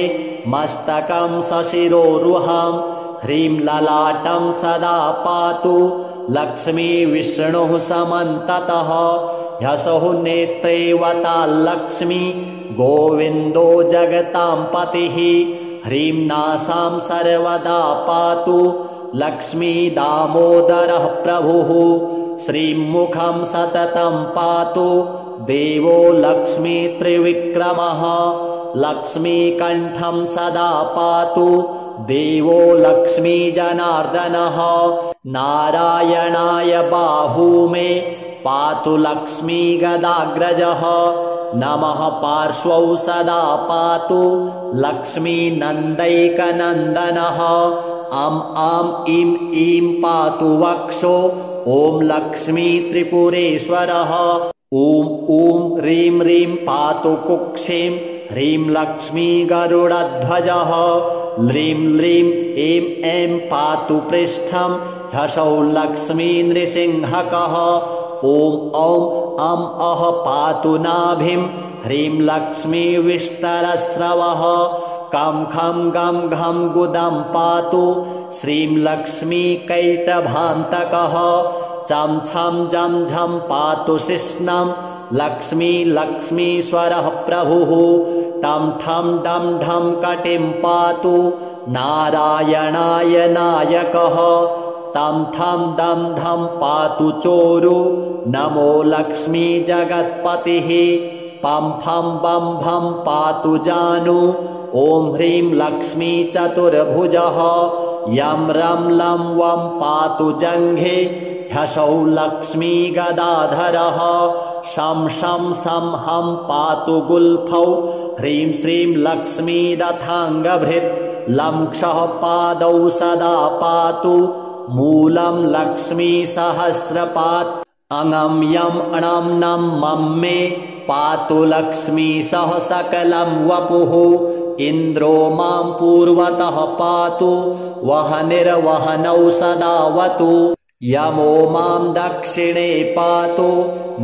मस्तकं सशिरोरुहं ह्रीं ललाटं सदा पातु लक्ष्मी विष्णुः समन्ततः ह्यसौ नेत्रे वताल्लक्ष्मी गोविन्दो जगतां पतिः ह्रीं नासां सर्वदा पातु लक्ष्मी दामोदरः प्रभुः श्रीं मुखं सततं पातु देवो लक्ष्मी त्रिविक्रमः लक्ष्मीकण्ठं सदा पातु देवो लक्ष्मी जनार्दनः नारायणाय बाहू मे पातु लक्ष्मी गदाग्रजः नमः पार्श्वौ सदा पातु लक्ष्मी नन्दैकनन्दनः अं आं इं ईं पातु वक्षो ॐ लक्ष्मी त्रिपुरेश्वरः ॐ ॐ ह्रीं ह्रीं पातु कुक्षिं ह्रीं लक्ष्मी गरुडध्वजः ह्रीं ह्रीं ऐं ऐं पातु पृष्ठं ह्यसौ लक्ष्मी नृसिंहकः ॐ औं अं अः पातु नाभिं ह्रीं लक्ष्मी विष्टरस्रवः कं खं गं घं गुदं पातु श्रीं लक्ष्मी कैटभान्तकः चं छं जं झं पातु शिश्नं लक्ष्मी लक्ष्मीश्वरः प्रभुः टं ठं डं ढं कटिं पातु नारायणाय नायकः तं थं दं धं पातु चोरु नमो लक्ष्मी जगत्पतिः पं फं बं भं पातु जानु ॐ ह्रीं लक्ष्मी चतुर्भुजः यं रं लं वं पातु जङ्घे ह्यसौ लक्ष्मी गदाधरः शं शं सं हं पातु गुल्फौ ह्रीं श्रीं लक्ष्मी रथाङ्गभृत् लं क्षः पादौ सदा पातु मूलं लक्ष्मी सहस्रपात् अङं यं अणं नं मं मे पातु लक्ष्मी सह सकलं वपुः इन्द्रो मां पूर्वतः पातु वहनिर्वहनौ सदावतु यमो मां दक्षिणे पातु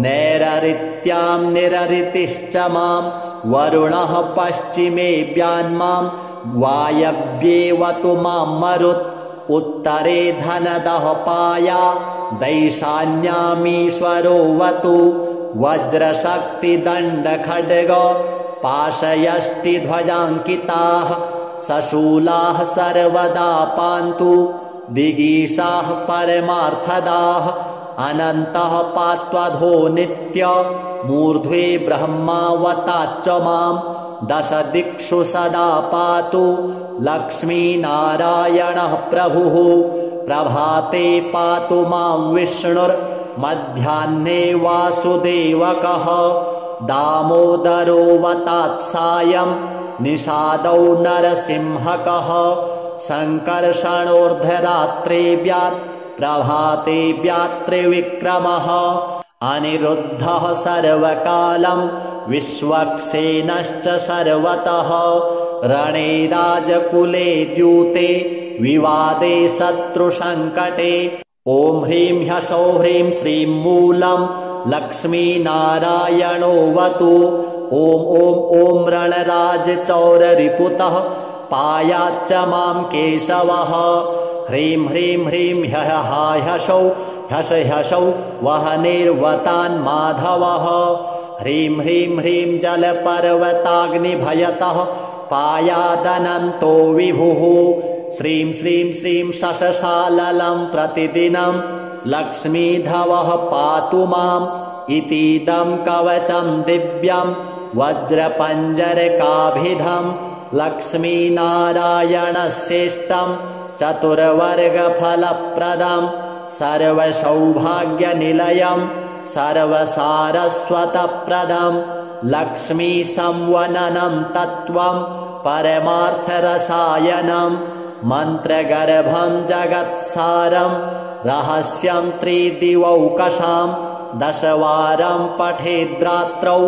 नैररित्यां निररितिश्च मां वरुणः पश्चिमेऽभ्यान्मां वायव्येवतु मां मरुत् उत्तरे धनदः पाया दैशान्यामीश्वरोऽवतु वज्रशक्तिदण्डखड्ग पाशयष्टिध्वजाङ्किताः सशूलाः सर्वदा पान्तु दिगीशाः परमार्थदाः अनन्तः पात्वधो नित्य मूर्ध्वे ब्रह्मावताच्च मां दश दिक्षु सदा पातु लक्ष्मीनारायणः प्रभुः प्रभाते पातु मां विष्णुर्मध्याह्ने वासुदेवकः दामोदरोऽवतात् सायं निषादौ नरसिंहकः सङ्कर्षणोर्धरात्रेऽव्यात् प्रभातेऽव्यात् त्रिविक्रमः अनिरुद्धः सर्वकालं विश्वक्सेनश्च सर्वतः रणे राजकुले द्यूते विवादे शत्रुसङ्कटे ॐ ह्रीं ह्सौः ह्रीं श्रीं मूलं लक्ष्मीनारायणोऽवतु ॐ ॐ ॐ रणराजचौररिपुतः पायाच्च मां केशवः ह्रीं ह्रीं ह्रीं ह्सौ ह्सौ वहनिर्वतान् माधवः ह्रीं ह्रीं ह्रीं जलपर्वताग्निभयतः पायादनन्तो विभुः श्रीं श्रीं श्रीं शशशाललं प्रतिदिनं लक्ष्मीधवः पातु माम् इतीदं कवचं दिव्यं वज्रपञ्जरकाभिधं लक्ष्मीनारायणश्रेष्ठं चतुर्वर्गफलप्रदं सर्वसौभाग्यनिलयं सर्वसारस्वतप्रदं लक्ष्मीसंवननं तत्त्वं परमार्थरसायनं मन्त्रगर्भं जगत्सारं रहस्यं त्रिदिवौकशां दशवारं पठेद्रात्रौ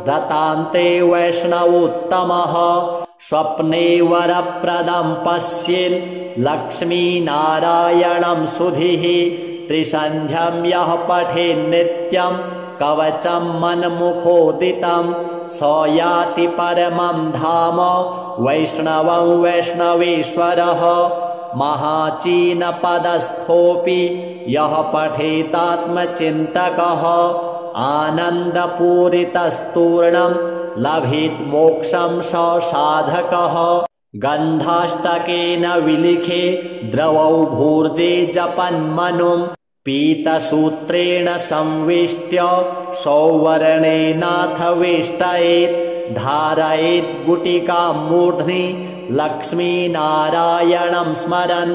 दतान्ते वैष्णवोत्तमः स्वप्ने वरप्रदं पश्येन् लक्ष्मीनारायणं सुधीः त्रिसन्ध्यं यः पठेन्नित्यं कवचं मन्मुखोदितं स याति परमं धाम वैष्णवं वैष्णवेश्वरः महाचीनपदस्थोऽपि यः पठेतात्मचिन्तकः आनन्दपूरितस्तूर्णं लभेत् मोक्षं स साधकः गन्धाष्टकेन विलिखे द्रवौ भूर्जे जपन्मनुं पीतसूत्रेण संवेष्ट्य सौवर्णेनाथ वेष्टयेत् धारयेत् गुटिकां मूर्ध्नि लक्ष्मीनारायणं स्मरन्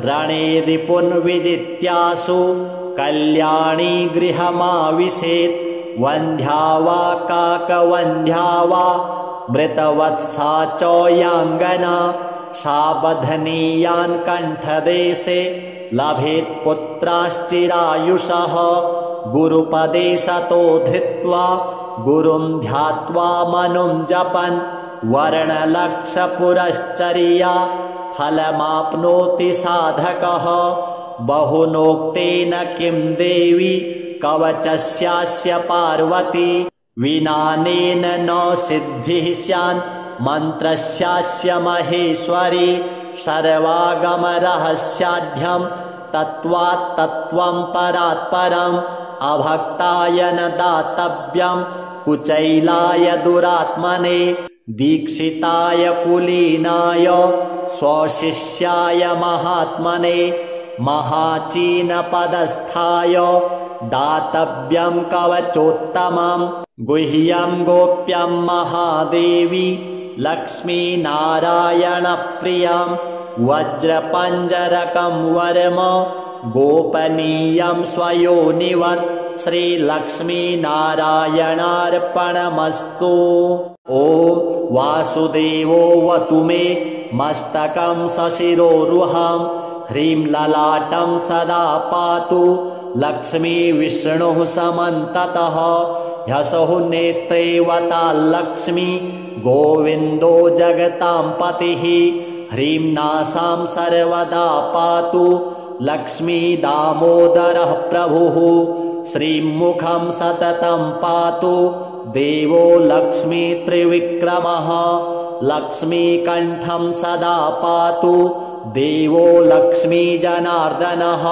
रणे रिपुन् विजित्यासु कल्याणी गृहमाविशेत् वन्ध्या वा काकवन्ध्या वा मृतवत्सा च याङ्गना साबधनीयान् कण्ठदेशे लभेत् पुत्राश्चिरायुषः गुरुपदे सतो धृत्वा गुरुं ध्यात्वा मनुं जपन् वर्णलक्षपुरश्चर्या फलमाप्नोति साधकः बहुनोक्तेन किं देवी कवचस्यास्य पार्वती विनानेन न सिद्धिः स्यान् मन्त्रस्यास्य महेश्वरी सर्वागमरहस्याढ्यं तत्त्वात् तत्त्वं परात् परम् अभक्ताय न दातव्यं कुचैलाय दुरात्मने दीक्षिताय कुलीनाय स्वशिष्याय महात्मने महाचीनपदस्थाय दातव्यं कवचोत्तमं गुह्यं गोप्यं महादेवी लक्ष्मीनारायणप्रियं वज्रपञ्जरकं वर्म गोपनीयं स्वयोनिवत् श्रीलक्ष्मीनारायणार्पणमस्तु ॐ वासुदेवोऽवतु मे मस्तकं सशिरोरुहं ह्रीं ललाटं सदा पातु लक्ष्मी विष्णुः समन्ततः ह्यसौ नेत्रेवताल्लक्ष्मी गोविन्दो जगतां पतिः ह्रीं नासां सर्वदा पातु लक्ष्मी दामोदरः प्रभुः श्रीं मुखं सततं पातु देवो लक्ष्मी त्रिविक्रमः लक्ष्मीकण्ठं सदा पातु देवो लक्ष्मी जनार्दनः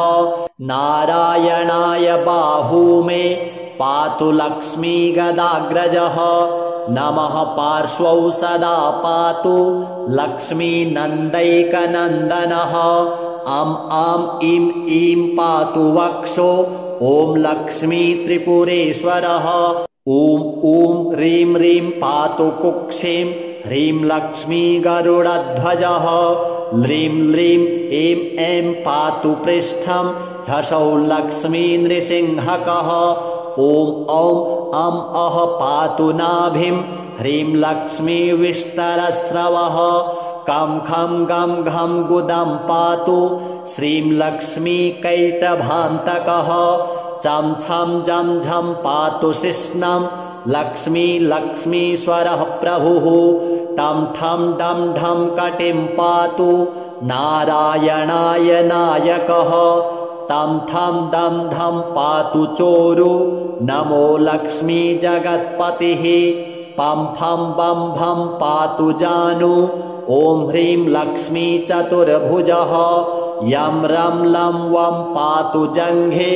नारायणाय बाहू मे पातु लक्ष्मी गदाग्रजः नमः पार्श्वौ सदा पातु लक्ष्मी नन्दैकनन्दनः अं आं इं ईं पातु वक्षो ॐ लक्ष्मी त्रिपुरेश्वरः ॐ ॐ ह्रीं ह्रीं पातु कुक्षिं ह्रीं लक्ष्मी गरुडध्वजः ह्रीं ह्रीं ऐं ऐं पातु पृष्ठं ह्सौ लक्ष्मी नृसिंहकः ॐ औं अं अः पातु नाभिं ह्रीं लक्ष्मी विष्टरस्रवः कं खं गं घं गुदं पातु श्रीं लक्ष्मी कैटभान्तकः चं छं जं झं पातु शिश्नं लक्ष्मी लक्ष्मीश्वरः प्रभुः टं ठं डं ढं कटिं पातु नारायणाय नायकः तं थं दं धं पातु चोरु नमो लक्ष्मी जगत्पतिः पं फं बं भं पातु जानु ॐ ह्रीं लक्ष्मी चतुर्भुजः यं रं लं वं पातु जङ्घे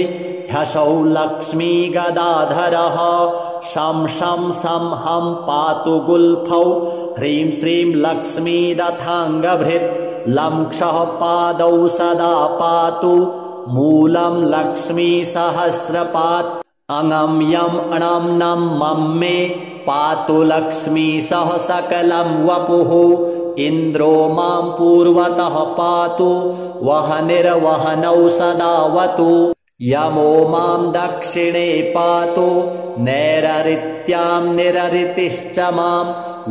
ह्सौ लक्ष्मी गदाधरः शं शं सं हं पातु गुल्फौ ह्रीं श्रीं लक्ष्मी रथाङ्गभृत् लं क्षः पादौ सदा पातु मूलं लक्ष्मी सहस्रपात् अङं यं अणं नं मं मे पातु लक्ष्मी सह सकलं वपुः इन्द्रो मां पूर्वतः पातु वहनिर्वहनौ सदावतु यमो मां दक्षिणे पातु नैररित्यां निररितिश्च मां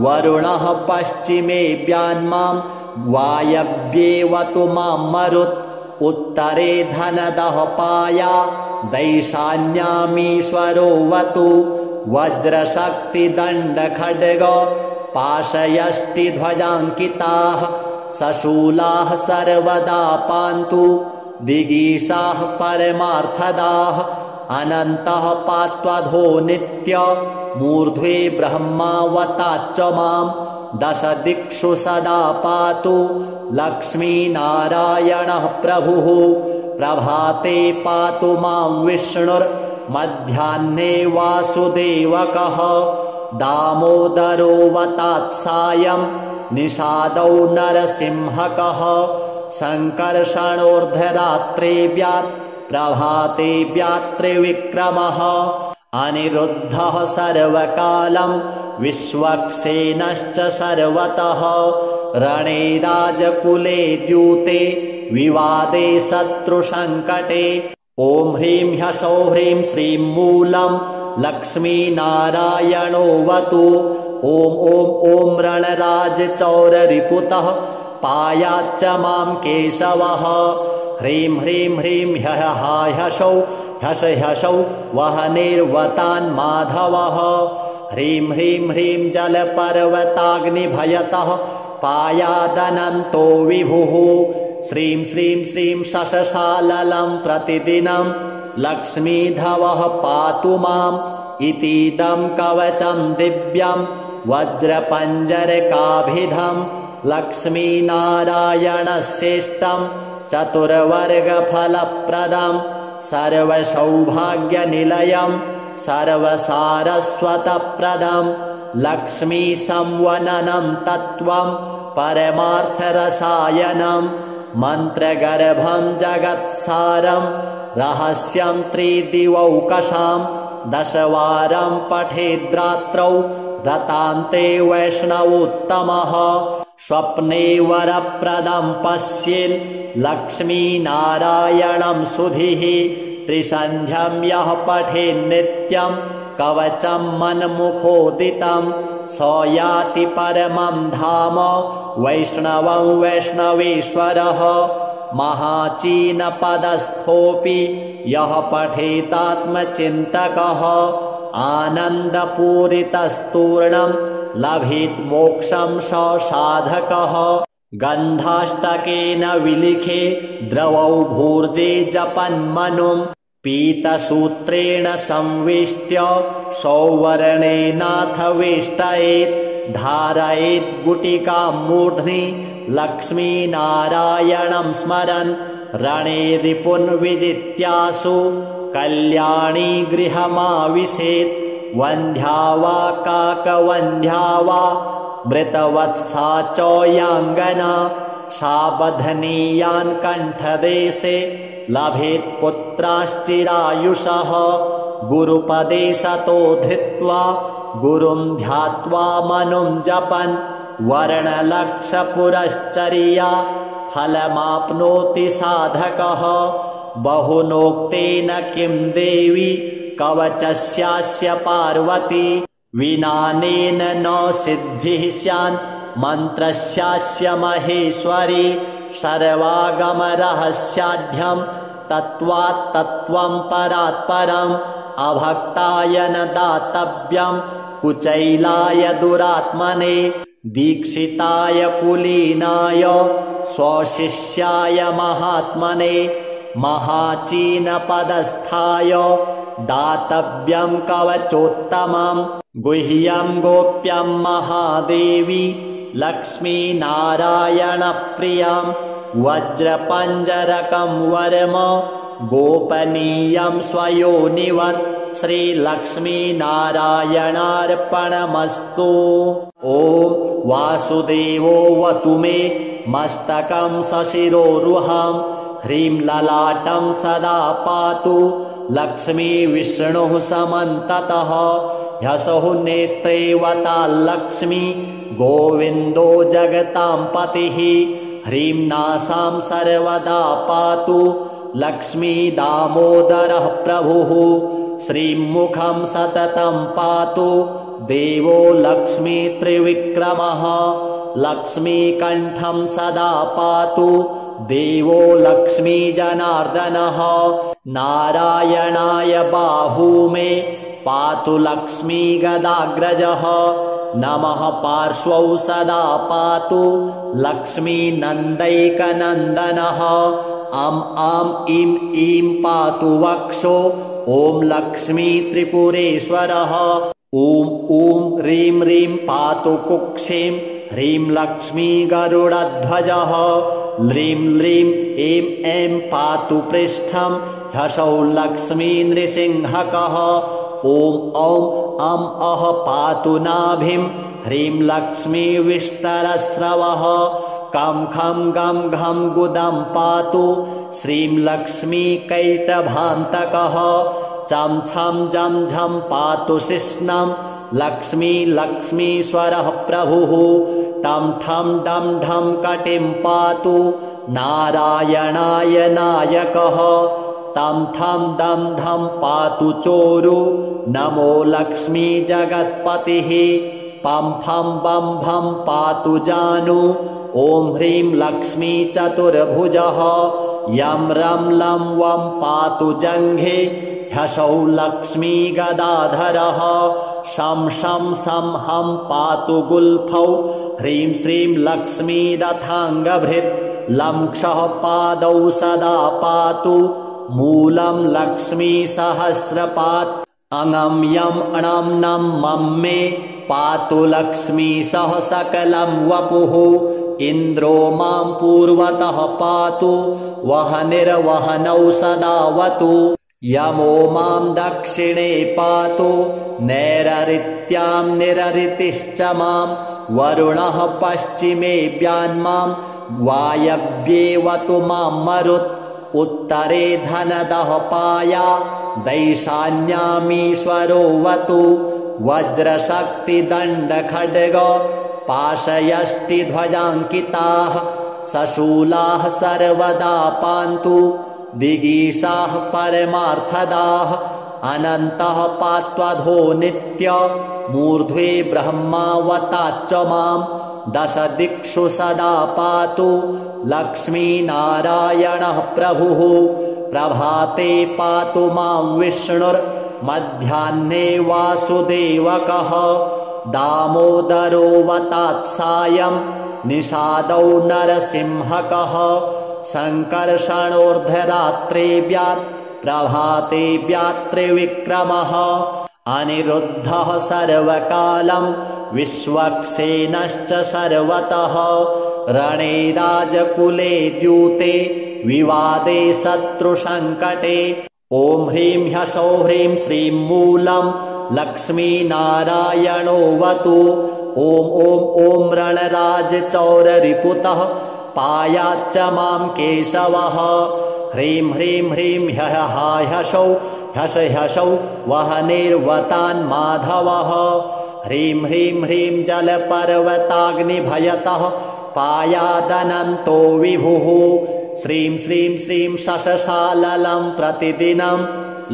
वरुणः पश्चिमेऽव्यान्मां वायव्येवतु मां मरुत् उत्तरे धनदः पाया दैशान्यामीश्वरो वतु वज्रशक्तिदण्डखड्ग पाशयष्टिध्वजाङ्किताः सशूलाः सर्वदा पान्तु दिगीशाः परमार्थदाः अनन्तः पात्वधो नित्य मूर्ध्वे ब्रह्मावताच्च मां दश दिक्षु सदा पातु लक्ष्मीनारायणः प्रभुः प्रभाते पातु मां विष्णुर्मध्याह्ने वासुदेवकः दामोदरो वतात्सायं निषादौ नरसिंहकः सङ्कर्षणोर्धरात्रेऽव्यात् प्रभातेऽव्यात् त्रिविक्रमः अनिरुद्धः सर्वकालं विश्वक्सेनश्च सर्वतः रणे राजकुले द्यूते विवादे शत्रुसङ्कटे ॐ ह्रीं ह्सौः ह्रीं श्रीं मूलं लक्ष्मीनारायणोऽवतु ॐ ॐ ॐ रणराजचौररिपुतः पायाच्च मां केशवः ह्रीं ह्रीं ह्रीं ह्सौ ह्सौ वहनिर्वतान् माधवः ह्रीं ह्रीं ह्रीं जलपर्वताग्निभयतः पायादनन्तो विभुः श्रीं श्रीं श्रीं शशशाललं प्रतिदिनं लक्ष्मीधवः पातु माम् इतीदं कवचं दिव्यं वज्रपञ्जरकाभिधं लक्ष्मीनारायणश्रेष्ठं चतुर्वर्गफलप्रदं सर्वसौभाग्यनिलयं सर्वसारस्वतप्रदं लक्ष्मीसंवननं तत्त्वं परमार्थरसायनं मन्त्रगर्भं जगत्सारं रहस्यं त्रिदिवौकशां दशवारं पठेद्रात्रौ दतान्ते वैष्णवोत्तमः स्वप्ने वरप्रदं पश्येन् लक्ष्मीनारायणं सुधीः त्रिसन्ध्यं यः पठेन्नित्यं कवचं मन्मुखोदितं स याति परमं धाम वैष्णवं वैष्णवेश्वरः महाचीनपदस्थोऽपि यः पठेतात्मचिन्तकः आनन्दपूरितस्तूर्णं लभेत् मोक्षं स साधकः गन्धाष्टकेन विलिखे द्रवौ भूर्जे जपन्मनुं पीतसूत्रेण संवेष्ट्य सौवर्णेनाथ वेष्टयेत् धारयेत् गुटिकां मूर्ध्नि लक्ष्मीनारायणं स्मरन् रणे रिपुन् विजित्यासु कल्याणी गृहमाविशेत् वन्ध्या वा काकवन्ध्या वा मृतवत्सा च याङ्गना साबधनीयान् कण्ठदेशे लभेत् पुत्राश्चिरायुषः गुरुपदेशतो धृत्वा गुरुं ध्यात्वा मनुं जपन् वर्णलक्षपुरश्चर्या फलमाप्नोति साधकः बहुनोक्तेन किं देवी कवचस्यास्य पार्वती विनानेन न सिद्धिः स्यान् मन्त्रस्यास्य महेश्वरी सर्वागमरहस्याढ्यं तत्त्वात् तत्त्वं परात् परम् अभक्ताय न दातव्यं कुचैलाय दुरात्मने दीक्षिताय कुलीनाय स्वशिष्याय महात्मने महाचीनपदस्थाय दातव्यं कवचोत्तमं गुह्यं गोप्यं महादेवी लक्ष्मीनारायणप्रियं वज्रपञ्जरकं वरम गोपनीयं स्वयोनिवत् श्रीलक्ष्मीनारायणार्पणमस्तु। ॐ वासुदेवोऽवतु मे मस्तकं सशिरोरुहं ह्रीं ललाटं सदा पातु लक्ष्मी विष्णुः समन्ततः ह्यसौ नेत्रे वताल्लक्ष्मी गोविन्दो जगतां पतिः ह्रीं नासां सर्वदा पातु लक्ष्मी दामोदरः प्रभुः श्रीमुखं सततं पातु देवो लक्ष्मी त्रिविक्रमः लक्ष्मीकण्ठं सदा पातु देवो लक्ष्मी जनार्दनः नारायणाय बाहू मे पातु लक्ष्मी गदाग्रजः नमः पार्श्वौ सदा पातु लक्ष्मी नन्दैकनन्दनः अं आं इं ईं पातु वक्षो ॐ लक्ष्मी त्रिपुरेश्वरः ॐ ॐ ह्रीं ह्रीं पातु कुक्षिं ह्रीं लक्ष्मी गरुडध्वजः ह्रीं ह्रीं ऐं ऐं पातु पृष्ठं ह्सौः लक्ष्मी नृसिंहकः ॐ औं अं अः पातु नाभिं ह्रीं लक्ष्मी विष्टरस्रवः कं खं गं घं गुदं पातु श्रीं लक्ष्मी कैटभान्तकः चं छं जं झं पातु शिश्नं लक्ष्मी लक्ष्मीश्वरः प्रभुः टं ठं डं ढं कटिं पातु नारायणाय नायकः तं थं दं धं पातु चोरु नमो लक्ष्मी जगत्पतिः पं फं बं भं पातु जानु ॐ ह्रीं लक्ष्मी चतुर्भुजः यं रं लं वं पातु जङ्घे ह्सौः लक्ष्मी गदाधरः शं शं सं हं पातु गुल्फौ ह्रीं श्रीं लक्ष्मी रथाङ्गभृत् लं क्षः पादौ सदा पातु मूलं लक्ष्मी सहस्रपात् अङं यं अणं नं मं मे पातु लक्ष्मी सह सकलं वपुः इन्द्रो मां पूर्वतः पातु वहनिर्वहनौ सदावतु यमो मां दक्षिणे पातु नैररित्यां निररितिश्च मां वरुणः पश्चिमेऽव्यान्मां वायव्येवतु मां मरुत् उत्तरे धनदः पाया दैशान्यामीश्वरोऽवतु वज्रशक्तिदण्डखड्ग पाशयष्टिध्वजाङ्किताः सशूलाः सर्वदा पान्तु दिगीशाः परमार्थदाः अनन्तः पात्वधो नित्य मूर्ध्वे ब्रह्मावताच्च मां दश दिक्षु सदा पातु लक्ष्मीनारायणः प्रभुः प्रभाते पातु मां विष्णुर् मध्याह्ने वासुदेवकः दामोदरोऽवतात्सायं निषादौ नरसिंहकः सङ्कर्षणोर्धरात्रेऽव्यात् प्रभातेऽव्यात् त्रिविक्रमः अनिरुद्धः सर्वकालं विश्वक्सेनश्च सर्वतः रणे राजकुले द्यूते विवादे शत्रुसङ्कटे ॐ ह्रीं ह्सौः ह्रीं श्रीं मूलं लक्ष्मीनारायणोऽवतु ॐ ॐ ॐ रणराजचौररिपुतः पायाच्च मां केशवः ह्रीं ह्रीं ह्रीं ह्सौ ह्सौ वह्निर्वतान् माधवः ह्रीं ह्रीं ह्रीं जलपर्वताग्निभयतः पायादनन्तो विभुः श्रीं श्रीं श्रीं शशशाललं प्रतिदिनं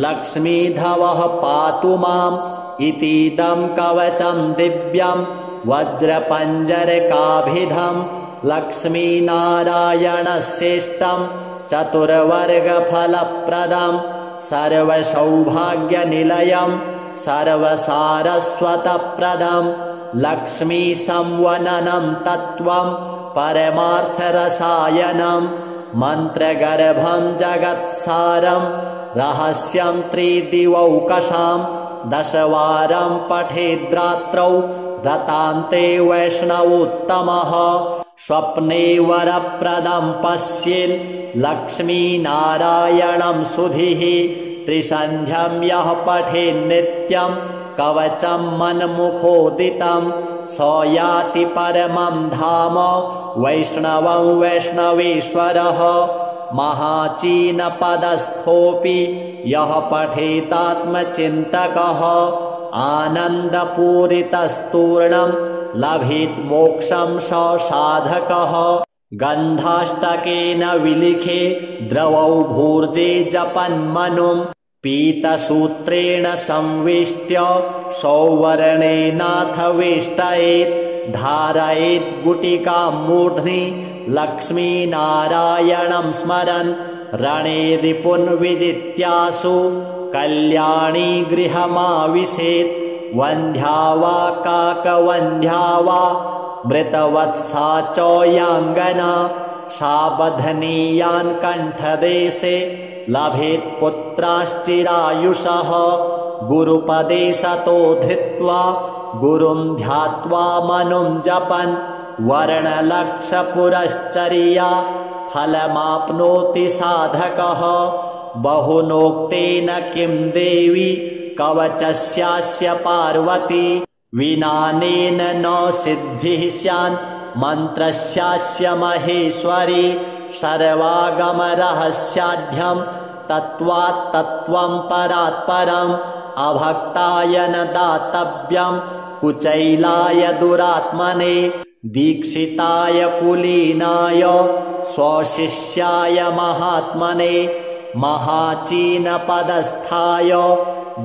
लक्ष्मीधवः पातु माम् इतीदं कवचं दिव्यं वज्रपञ्जरकाभिधं लक्ष्मीनारायणश्रेष्ठं चतुर्वर्गफलप्रदं सर्वसौभाग्यनिलयं सर्वसारस्वतप्रदं लक्ष्मीसंवननं तत्त्वं परमार्थरसायनं मन्त्रगर्भं जगत्सारं रहस्यं त्रिदिवौकशां दशवारं पठेद्रात्रौ दतान्ते वैष्णवोत्तमः स्वप्ने वरप्रदं पश्येन् लक्ष्मीनारायणं सुधीः त्रिसन्ध्यं यः पठेन्नित्यं कवचं मन्मुखोदितं स याति परमं धाम वैष्णवं वैष्णवेश्वरः महाचीनपदस्थोऽपि यः पठेतात्मचिन्तकः आनन्दपूरितस्तूर्णं लभेत् मोक्षं स साधकः गन्धाष्टकेन विलिखे द्रवौ भूर्जे जपन्मनुं पीतसूत्रेण संवेष्ट्य सौवर्णेनाथ वेष्टयेत् धारयेत् गुटिकां मूर्ध्नि लक्ष्मीनारायणं स्मरन् रणे रिपुन् विजित्यासु कल्याणी गृहमाविशेत् वन्ध्या वा काकवन्ध्या वा मृतवत्सा च याङ्गना साबधनीयान् कण्ठदेशे लभेत् पुत्राश्चिरायुषः गुरुपदेशतो धृत्वा गुरुं ध्यात्वा मनुं जपन् वर्णलक्षपुरश्चर्या फलमाप्नोति साधकः बहुनोक्तेन किं देवी कवचस्यास्य पार्वती विनानेन न सिद्धिः स्यान् मन्त्रस्यास्य महेश्वरी सर्वागमरहस्याढ्यं तत्त्वात् तत्त्वं परात् परम् अभक्ताय न दातव्यं कुचैलाय दुरात्मने दीक्षिताय कुलीनाय स्वशिष्याय महात्मने महाचीनपदस्थाय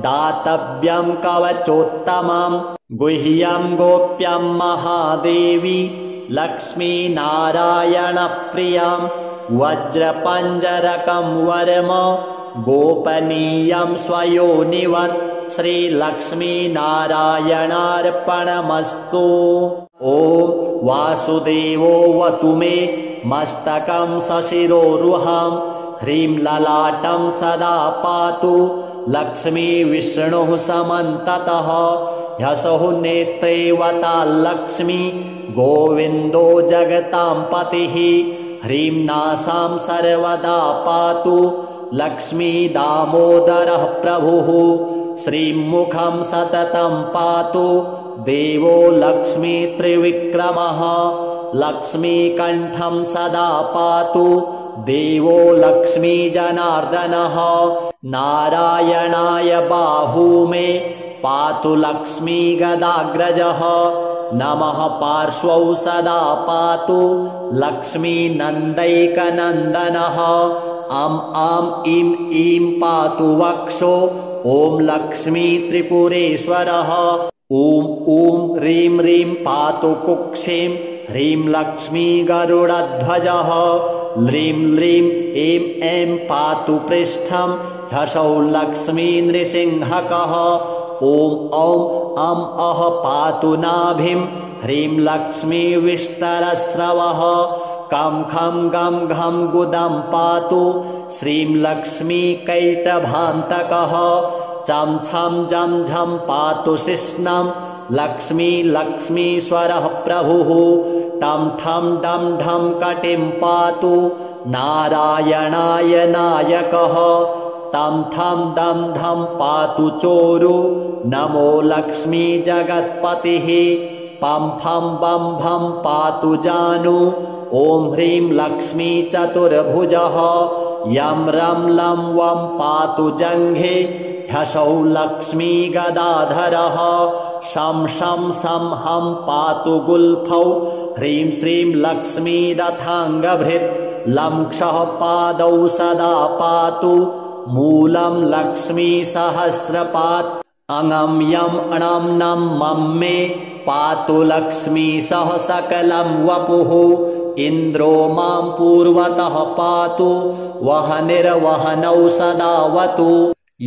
दातव्यं कवचोत्तमं गुह्यं गोप्यं महादेवी लक्ष्मीनारायणप्रियं वज्रपञ्जरकं वरम गोपनीयं स्वयोनिवत् श्रीलक्ष्मीनारायणार्पणमस्तु ॐ वासुदेवोऽवतु मे मस्तकं सशिरोरुहां ह्रीं ललाटं सदा पातु लक्ष्मी विष्णुः समन्ततः ह्सौः नेत्रेवता लक्ष्मी गोविन्दो जगतां पतिः ह्रीं नासां सर्वदा पातु लक्ष्मी दामोदरः प्रभुः श्रीं मुखं सततं पातु देवो लक्ष्मी त्रिविक्रमः लक्ष्मीकण्ठं सदा पातु देवो लक्ष्मी जनार्दनः नारायणाय बाहू मे पातु लक्ष्मी गदाग्रजः नमः पार्श्वौ सदा पातु लक्ष्मी नन्दैकनन्दनः अं आं इं ईं पातु वक्षो ॐ लक्ष्मी त्रिपुरेश्वरः ॐ ॐ ह्रीं ह्रीं पातु कुक्षिं ह्रीं लक्ष्मी गरुडध्वजः ल्रीं ल्रीं ऐं ऐं पातु पृष्ठं ह्सौः लक्ष्मी नृसिंहकः ॐ औं अं अः पातु नाभिं ह्रीं लक्ष्मी विष्टरस्रवः कं खं गं घं गुदं पातु श्रीं लक्ष्मी कैटभान्तकः चं छं जं झं पातु शिश्नं लक्ष्मी लक्ष्मीश्वरः प्रभुः टं ठं डं ढं कटिं पातु नारायणाय नायकः तं थं दं धं पातु चोरु नमो लक्ष्मी जगत्पतिः पं फं बं भं पातु जानु ॐ ह्रीं लक्ष्मी चतुर्भुजः यं रं लं वं पातु जङ्घे ह्सौः लक्ष्मी गदाधरः शं शं सं हं पातु गुल्फौ ह्रीं श्रीं लक्ष्मी रथाङ्गभृत् लं क्षः पादौ सदा पातु मूलं लक्ष्मी सहस्रपात् अङं यं अणं नं मं मे पातु लक्ष्मी सह सकलं वपुः इन्द्रो मां पूर्वतः पातु वहनिर्वहनौ सदावतु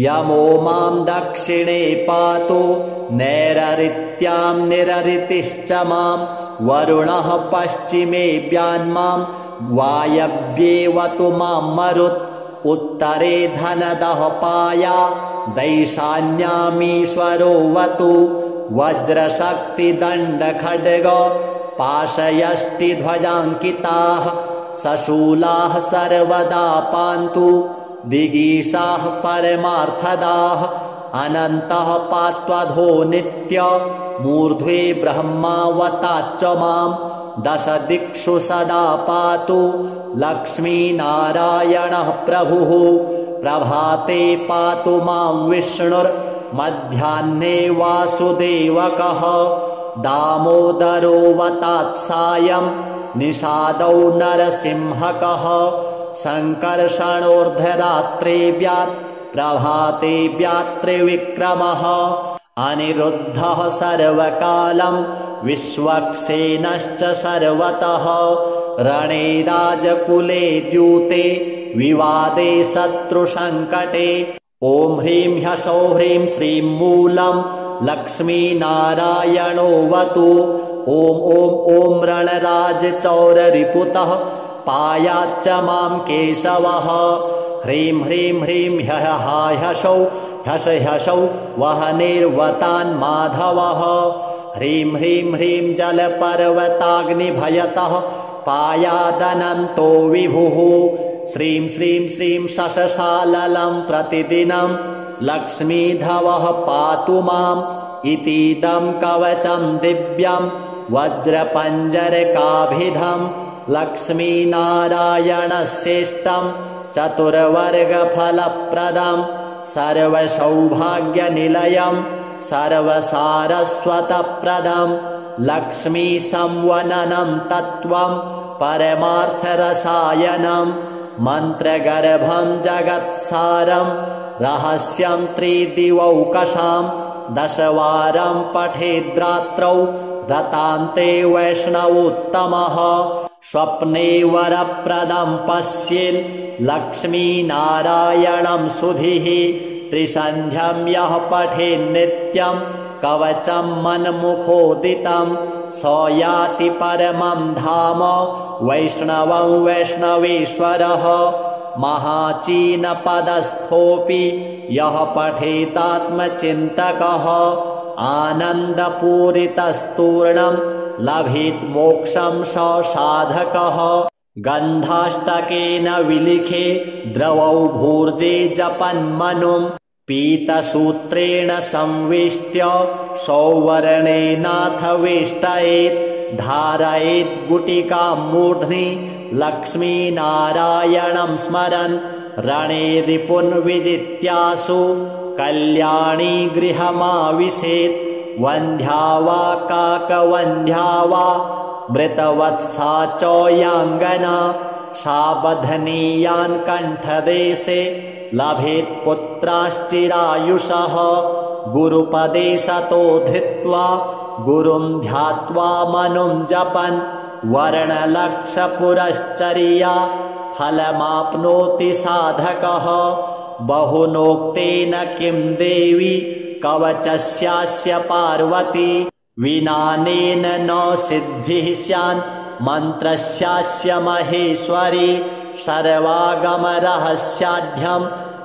यमो मां दक्षिणे पातु नैररित्यां निररितिश्च मां वरुणः पश्चिमे व्यान्मां वायव्येवतु मां मरुत् उत्तरे धनदः पाया दैशान्यामीश्वरोऽवतु वज्रशक्तिदण्डखड्ग पाशयष्टिध्वजाङ्किताः सशूलाः सर्वदा पान्तु दिगीशाः परमार्थदाः अनन्तः पात्वधो नित्य मूर्ध्वे ब्रह्मावताच्च मां दश दिक्षु सदा पातु लक्ष्मीनारायणः प्रभुः प्रभाते पातु मां विष्णुर्मध्याह्ने वासुदेवकः दामोदरोऽवतात्सायं निषादौ नरसिंहकः सङ्कर्षणोर्धरात्रेऽव्यात् प्रभातेऽव्यात् त्रिविक्रमः अनिरुद्धः सर्वकालं विश्वक्सेनश्च सर्वतः रणे राजकुले द्यूते विवादे शत्रुसङ्कटे ॐ ह्रीं ह्सौः ह्रीं श्रीं मूलं लक्ष्मीनारायणोऽवतु ॐ ॐ ॐ रणराजचौररिपुतः पायाच्च मां केशवः ह्रीं ह्रीं ह्रीं ह्सौः ह्सौः वहनिर्वतान् माधवः ह्रीं ह्रीं ह्रीं जलपर्वताग्निभयतः पायादनन्तो विभुः श्रीं श्रीं श्रीं शशशाललं प्रतिदिनं लक्ष्मीधवः पातु माम् इतीदं कवचं दिव्यं वज्रपञ्जरकाभिधं लक्ष्मीनारायणश्रेष्ठं चतुर्वर्गफलप्रदं सर्वसौभाग्यनिलयं सर्वसारस्वतप्रदं लक्ष्मीसंवननं तत्त्वं परमार्थरसायनं मन्त्रगर्भं जगत्सारं रहस्यं त्रिदिवौकशां दशवारं पठेद्रात्रौ दतान्ते वैष्णवोत्तमः स्वप्ने वरप्रदं पश्येन् लक्ष्मीनारायणं सुधिः त्रिसन्ध्यं यः पठेन्नित्यं कवचं मन्मुखोदितं स याति परमं धाम वैष्णवं वैष्णवेश्वरः महाचीनपदस्थोऽपि यः पठेतात्मचिन्तकः आनन्दपूरितस्तूर्णं लभेत् मोक्षं स साधकः गन्धाष्टकेन विलिखे द्रवौ भूर्जे जपन्मनुं पीतसूत्रेण संवेष्ट्य सौवर्णेनाथ वेष्टयेत् धारयेत् गुटिकां मूर्ध्नि लक्ष्मीनारायणं स्मरन् रणे रिपुन् विजित्यासु कल्याणी गृहमाविशेत् वन्ध्या वा काकवन्ध्या वा मृतवत्सा च याङ्गना साबधनीयान् कण्ठदेशे लभेत् पुत्राश्चिरायुषः गुरुपदे सतो धृत्वा गुरुं ध्यात्वा मनुं जपन् वर्णलक्षपुरश्चर्या फलमाप्नोति साधकः। बहुनोक्तेन किं देवी कवचस्यास्य पार्वती। विनानेन न सिद्धिः स्यान् मन्त्रस्यास्य महेश्वरी। सर्वागमरहस्याढ्यं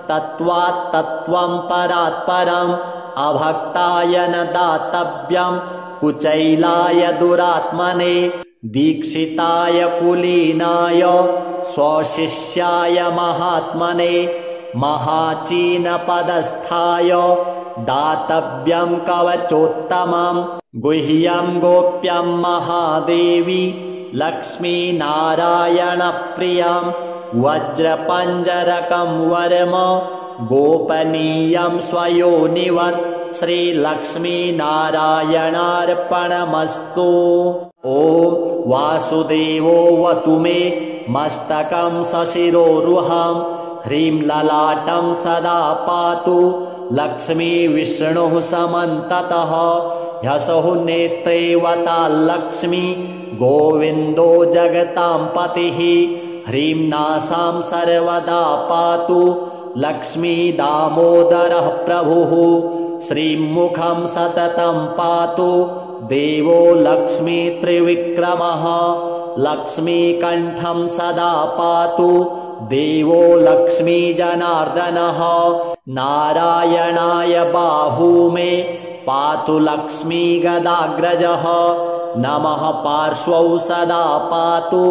तत्त्वात् तत्त्वं परात् परम्। अभक्ताय न दातव्यं कुचैलाय दुरात्मने। दीक्षिताय कुलीनाय स्वशिष्याय महात्मने। महाचीनपदस्थाय दातव्यं कवचोत्तमं। गुह्यं गोप्यं महादेवी लक्ष्मीनारायणप्रियं। वज्रपञ्जरकं वर्म गोपनीयं स्वयोनिवत्। श्रीलक्ष्मीनारायणार्पणमस्तु। ॐ वासुदेवोऽवतु मे मस्तकं सशिरोरुहं। ह्रीं ललाटं सदा पातु लक्ष्मी विष्णुः समन्ततः। ह्यसौ नेत्रे वताल्लक्ष्मी गोविन्दो जगतां पतिः। ह्रीं नासां सर्वदा पातु लक्ष्मी दामोदरः प्रभुः। श्रीं मुखं सततं पातु देवो लक्ष्मी त्रिविक्रमः। लक्ष्मीकण्ठं सदा पातु देवो लक्ष्मी जनार्दनः। नारायणाय बाहू मे पातु लक्ष्मी गदाग्रजः। नमः पार्श्वौ सदा पातु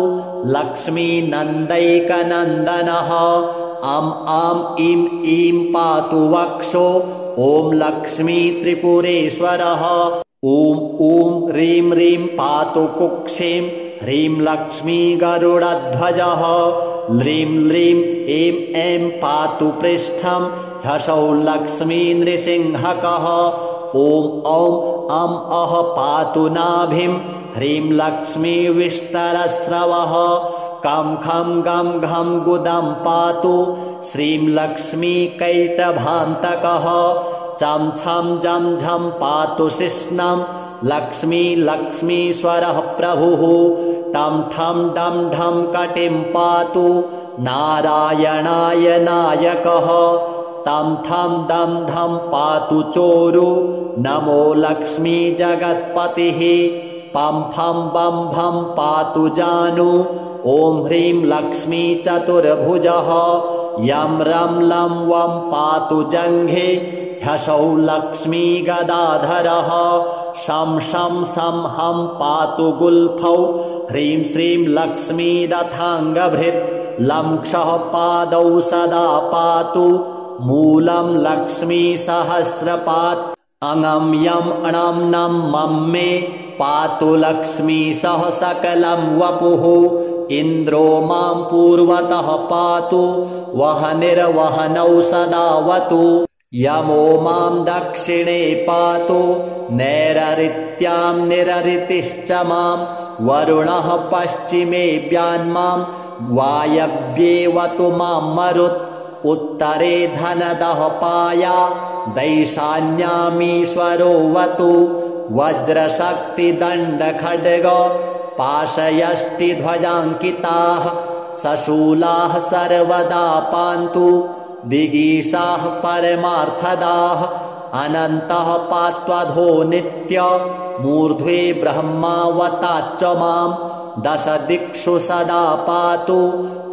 लक्ष्मी नन्दैकनन्दनः। आं ईं ईं पातु वक्षो ॐ लक्ष्मी त्रिपुरेश्वरः। ॐ ह्रीं ह्रीं पातु कुक्षिं ह्रीं लक्ष्मी गरुडध्वजः। ह्रीं ह्रीं ऐं ऐं पातु पृष्ठं ह्यसौ लक्ष्मी नृसिंहकः। ॐ औं अं अः पातु नाभिं ह्रीं लक्ष्मी विष्टरस्रवः। कं खं गं घं गुदं पातु श्रीं लक्ष्मी कैटभान्तकः। चं छं जं झं पातु शिश्नं लक्ष्मी लक्ष्मीश्वरः प्रभुः। टं ठं डं ढं कटिं पातु नारायणाय नायकः। तं थं दं धं पातु चोरु नमो लक्ष्मी जगत्पतिः। पं फं बं भं पातु जानु ॐ ह्रीं लक्ष्मी चतुर्भुजः। यं रं लं वं पातु जङ्घे ह्यसौ लक्ष्मी गदाधरः। शं शं सं हं पातु गुल्फौ ह्रीं श्रीं लक्ष्मी रथाङ्गभृत्। लं क्षः पादौ सदा पातु मूलं लक्ष्मी सहस्रपात्। अङं यं णं नं मं मे पातु लक्ष्मी सह सकलं वपुः। इन्द्रो मां पूर्वतः पातु वहनिर्वहनौ सदावतु। यमो मां दक्षिणे पातु नैररित्यां निररितिश्च मां। वरुणः पश्चिमेऽभ्यान्मां वायव्येवतु मां मरुत्। उत्तरे धनदः पाया दैशान्यामीश्वरोऽवतु। वज्रशक्तिदण्डखड्ग पाशयष्टिध्वजाङ्किताः सशूलाः सर्वदा पान्तु दिगीशाः परमार्थदाः। अनन्तः पात्वधो नित्य मूर्ध्वे ब्रह्मावताच्च मां। दश दिक्षु सदा पातु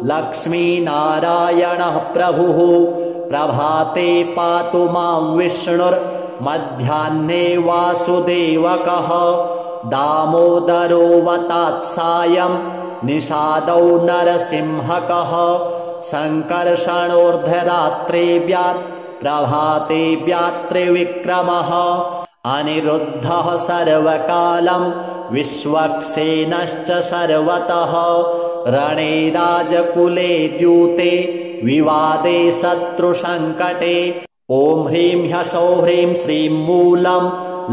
लक्ष्मीनारायणः प्रभुः। प्रभाते पातु मां विष्णुर्मध्याह्ने वासुदेवकः। दामोदरोऽवतात् सायं निषादौ नरसिंहकः। सङ्कर्षणोर्धरात्रेऽव्यात् प्रभातेऽव्यात् त्रिविक्रमः। अनिरुद्धः सर्वकालं विश्वक्सेनश्च सर्वतः। रणे राजकुले द्यूते विवादे शत्रुसङ्कटे। ॐ ह्रीं ह्यसौ ह्रीं श्रीं मूलं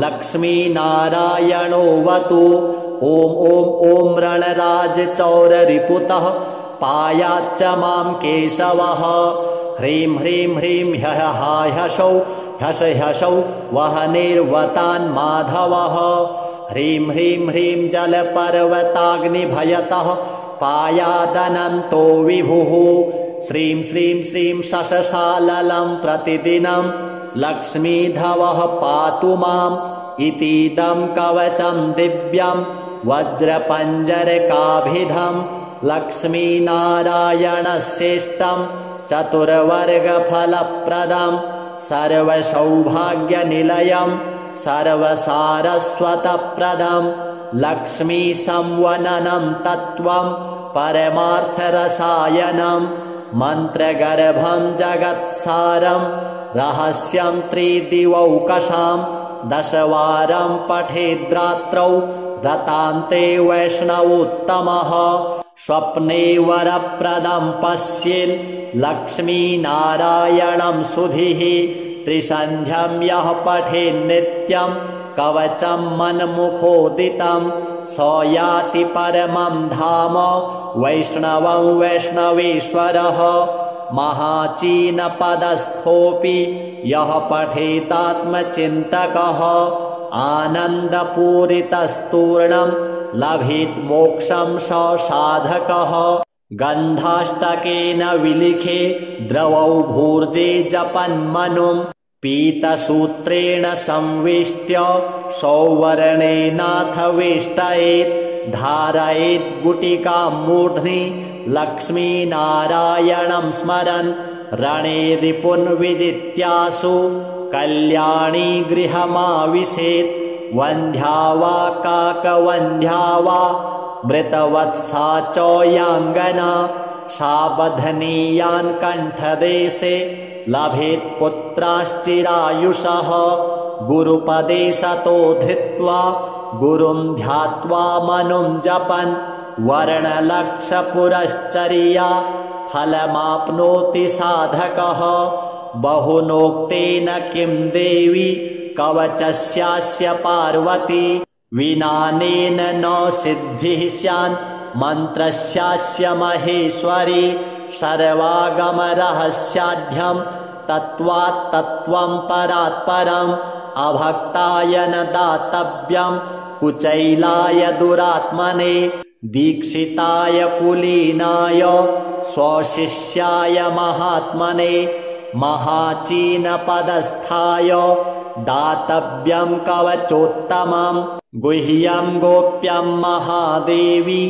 लक्ष्मीनारायणोऽवतु। ॐ ॐ रणराजचौररिपुतः पायाच्च मां केशवः। ह्रीं ह्रीं ह्रीं ह्यसौ ह्यसौ वहनिर्वतान् माधवः। ह्रीं ह्रीं ह्रीं जलपर्वताग्निभयतः पायादनन्तो विभुः श्रीं श्रीं श्रीं शशशाललं प्रतिदिनं लक्ष्मीधवः पातु माम् इतीदं कवचं दिव्यं वज्रपञ्जरकाभिधं लक्ष्मीनारायणश्रेष्ठं चतुर्वर्गफलप्रदं सर्वसौभाग्यनिलयं सर्वसारस्वतप्रदं लक्ष्मीसंवननं तत्त्वं परमार्थरसायनं मन्त्रगर्भं जगत्सारं रहस्यं त्रिदिवौकशां दशवारं पठेद्रात्रौ दतान्ते वैष्णवोत्तमः स्वप्ने वरप्रदं पश्येन् लक्ष्मीनारायणं सुधीः त्रिसन्ध्यं यः पठेन्नित्यं कवचं मन्मुखोदितं स याति परमं धाम वैष्णवं वैष्णवेश्वरः महाचीनपदस्थोऽपि यः पठेतात्मचिन्तकः आनन्दपूरितस्तूर्णं लभेत् मोक्षं स साधकः गन्धाष्टकेन विलिखे द्रवौ भूर्जे जपन्मनुं पीतसूत्रेण संवेष्ट्य सौवर्णेनाथ वेष्टयेत् धारयेत् गुटिकां मूर्ध्नि लक्ष्मीनारायणं स्मरन् रणे रिपुन् विजित्यासु कल्याणी गृहमाविशेत् वन्ध्या वा काकवन्ध्या वा मृतवत्सा च याङ्गना सावधनीयान् कण्ठदेशे लभेत् पुत्राश्चिरायुषः गुरुपदेशतो धृत्वा गुरुं ध्यात्वा मनुं जपन् वर्णलक्षपुरश्चर्या फलमाप्नोति साधकः बहुनोक्तेन किं देवी कवचस्यास्य पार्वती विनानेन न सिद्धिः स्यान् मन्त्रस्यास्य महेश्वरी सर्वागमरहस्याढ्यं तत्त्वात् तत्त्वं परात् परम् अभक्ताय न दातव्यं कुचैलाय दुरात्मने दीक्षिताय कुलीनाय स्वशिष्याय महात्मने महाचीनपदस्थाय दातव्यं कवचोत्तमं गुह्यं गोप्यं महादेवी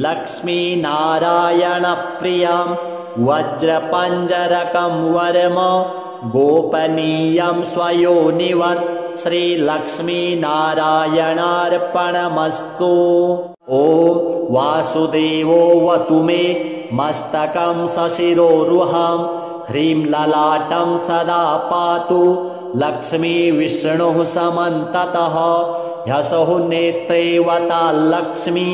लक्ष्मीनारायणप्रियं वज्रपञ्जरकं वर्म गोपनीयं स्वयोनिवत् श्रीलक्ष्मीनारायणार्पणमस्तु। ॐ वासुदेवो वतु मे मस्तकं सशिरोरुहं ह्रीं ललाटं सदा पातु लक्ष्मी विष्णुः समन्ततः ह्यसौ नेत्रे वताल्लक्ष्मी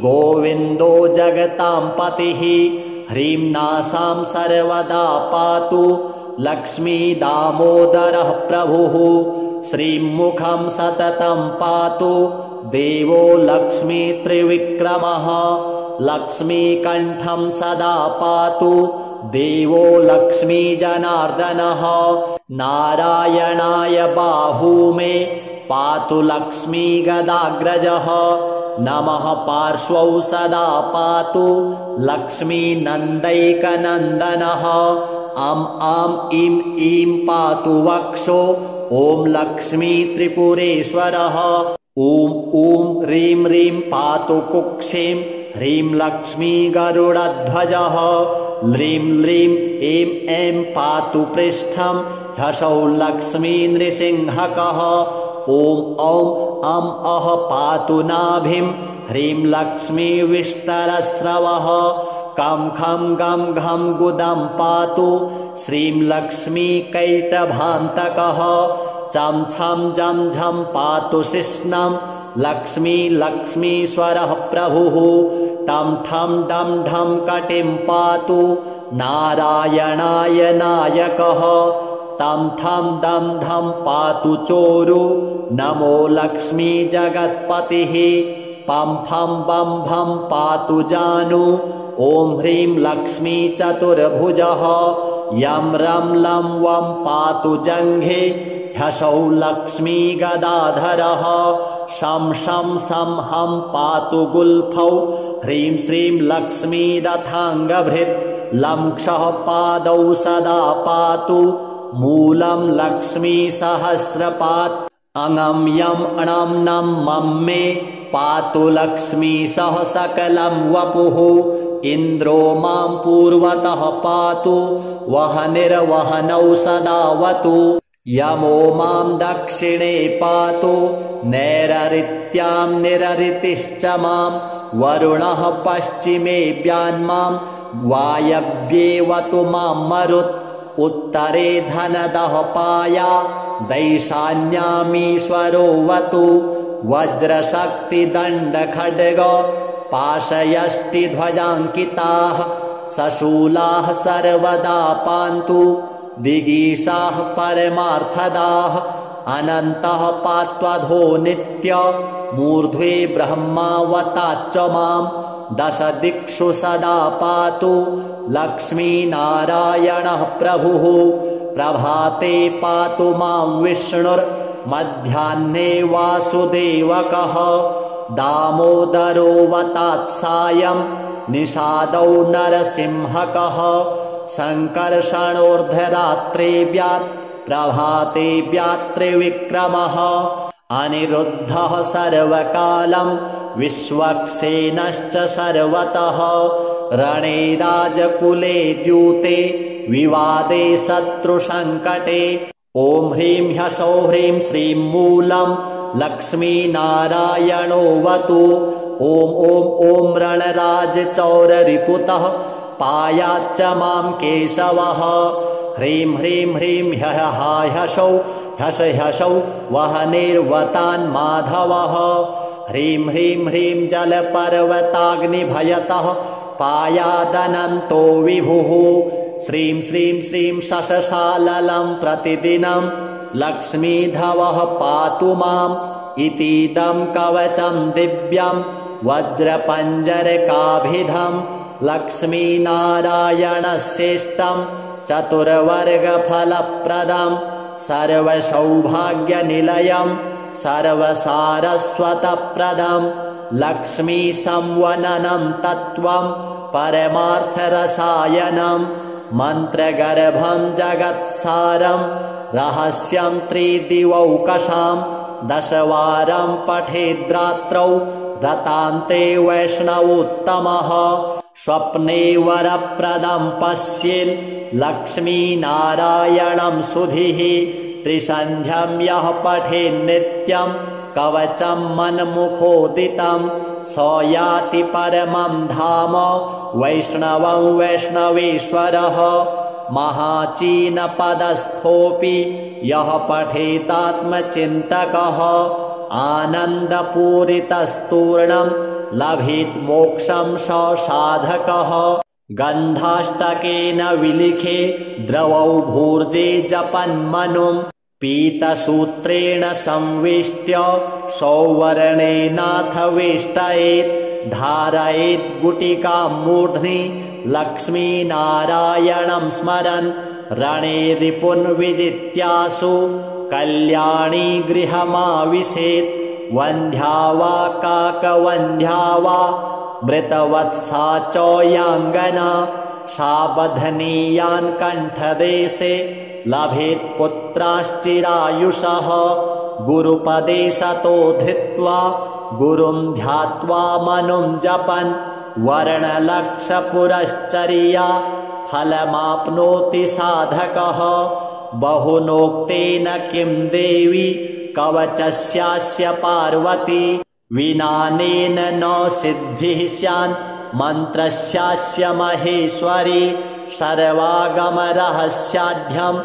गोविन्दो जगतां पतिः ह्रीं नासां सर्वदा पातु लक्ष्मी दामोदरः प्रभुः श्रीं मुखं सततं पातु देवो लक्ष्मी त्रिविक्रमः लक्ष्मीकण्ठं सदा पातु देवो लक्ष्मी जनार्दनः नारायणाय बाहू मे पातु लक्ष्मी गदाग्रजः नमः पार्श्वौ सदा पातु लक्ष्मी नन्दैकनन्दनः अं आं इं ईं पातु वक्षो ॐ लक्ष्मी त्रिपुरेश्वरः ॐ ॐ ह्रीं ह्रीं पातु कुक्षिं ह्रीं लक्ष्मी गरुडध्वजः ह्रीं ह्रीं ऐं ऐं पातु पृष्ठं ह्सौ लक्ष्मी नृसिंहकः ॐ औं अं अः पातु नाभिं ह्रीं लक्ष्मी विष्टरस्रवः कं खं गं घं गुदं पातु श्रीं लक्ष्मी कैटभान्तकः चं छं जं झं पातु शिश्नं लक्ष्मी लक्ष्मीश्वरः प्रभुः टं ठं डं ढं कटिं पातु नारायणाय नायकः तं थं दं धं पातु चोरु नमो लक्ष्मी जगत्पतिः पं फं बं भं पातु जानु ॐ ह्रीं लक्ष्मी चतुर्भुजः यं रं लं वं पातु जङ्घे ह्सौ लक्ष्मी गदाधरः शं शं सं हं पातु गुल्फौ ह्रीं श्रीं लक्ष्मीरथाङ्गभृत् लं क्षः पादौ सदा पातु मूलं लक्ष्मीसहस्रपात् अङं यं अणं नं मं मे पातु लक्ष्मीसह सकलं वपुः इन्द्रो मां पूर्वतः पातु वहनिर्वहनौ सदावतु यमो मां दक्षिणे पातु नैररित्यां निररितिश्च मां वरुणः पश्चिमे व्यान्मां वायव्येवतु मां मरुत् उत्तरे धनदः पाया दैशान्यामीश्वरोऽवतु वज्रशक्तिदण्डखड्ग पाशयष्टिध्वजाङ्किताः सशूलाः सर्वदा पान्तु दिगीषाः परमार्थदाः अनन्तः पात्वधो नित्य मूर्ध्वे ब्रह्मावताच्च मां दश दिक्षु सदा पातु लक्ष्मीनारायणः प्रभुः प्रभाते पातु मां विष्णुर्मध्याह्ने वासुदेवकः दामोदरोऽवतात् सायं निषादौ नरसिंहकः सङ्कर्षणोर्धरात्रेऽव्यात् प्रभातेऽव्यात् त्रिविक्रमः अनिरुद्धः सर्वकालं विश्वक्सेनश्च सर्वतः रणे राजकुले द्यूते विवादे शत्रुसङ्कटे ॐ ह्रीं ह्सौः ह्रीं श्रीं मूलं लक्ष्मीनारायणोऽवतु ॐ ॐ ॐ रणराजचौररिपुतः पायाच्च मां केशवः ह्रीं ह्रीं ह्रीं ह्यः ह्सौ ह्यश ह्सौ वहनिर्वतान् माधवः ह्रीं ह्रीं ह्रीं जलपर्वताग्निभयतः पायादनन्तो विभुः श्रीं श्रीं श्रीं शशशाललं प्रतिदिनं लक्ष्मीधवः पातु माम् इतीदं कवचं दिव्यं वज्रपञ्जरकाभिधं लक्ष्मीनारायणश्रेष्ठं चतुर्वर्गफलप्रदं सर्वसौभाग्यनिलयं सर्वसारस्वतप्रदं लक्ष्मीसंवननं तत्त्वं परमार्थरसायनं मन्त्रगर्भं जगत्सारं रहस्यं त्रिदिवौकशां दशवारं पठेद्रात्रौ दतान्ते वैष्णवोत्तमः स्वप्ने वरप्रदं पश्येन् लक्ष्मीनारायणं सुधीः त्रिसन्ध्यं यः पठेन्नित्यं कवचं मन्मुखोदितं स याति परमं धाम वैष्णवं वैष्णवेश्वरः महाचीनपदस्थोऽपि यः पठेतात्मचिन्तकः आनन्दपूरितस्तूर्णं लभेत् मोक्षं स साधकः गन्धाष्टकेन विलिखे द्रवौ भूर्जे जपन्मनुं पीतसूत्रेण संवेष्ट्य सौवर्णेनाथ वेष्टयेत् धारयेत् गुटिकां मूर्ध्नि लक्ष्मीनारायणं स्मरन् रणे रिपुन् विजित्यासु कल्याणी गृहमाविशेत् वन्ध्या वा काकवन्ध्या वा मृतवत्सा च याङ्गना साबधनीयान् कण्ठदेशे लभेत् पुत्राश्चिरायुषः गुरुपदे सतो धृत्वा गुरुं ध्यात्वा मनुं जपन् वर्णलक्षपुरश्चर्या फलमाप्नोति साधकः बहुनोक्तेन किं देवी कवचस्यास्य पार्वती विनानेन न सिद्धिः स्यान् मन्त्रस्यास्य महेश्वरी सर्वागमरहस्याढ्यं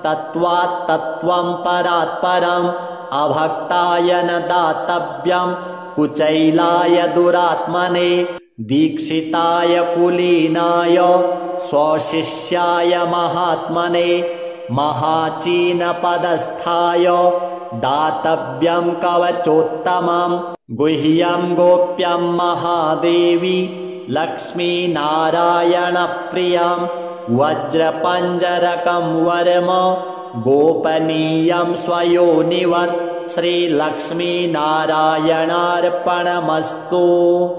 तत्त्वात् तत्त्वं परात् परम् अभक्ताय न दातव्यं कुचैलाय दुरात्मने दीक्षिताय कुलीनाय स्वशिष्याय महात्मने महाचीनपदस्थाय दातव्यं कवचोत्तमं गुह्यं गोप्यं महादेवी लक्ष्मीनारायणप्रियं वज्रपञ्जरकं वर्म गोपनीयं स्वयोनिवत् श्रीलक्ष्मीनारायणार्पणमस्तु।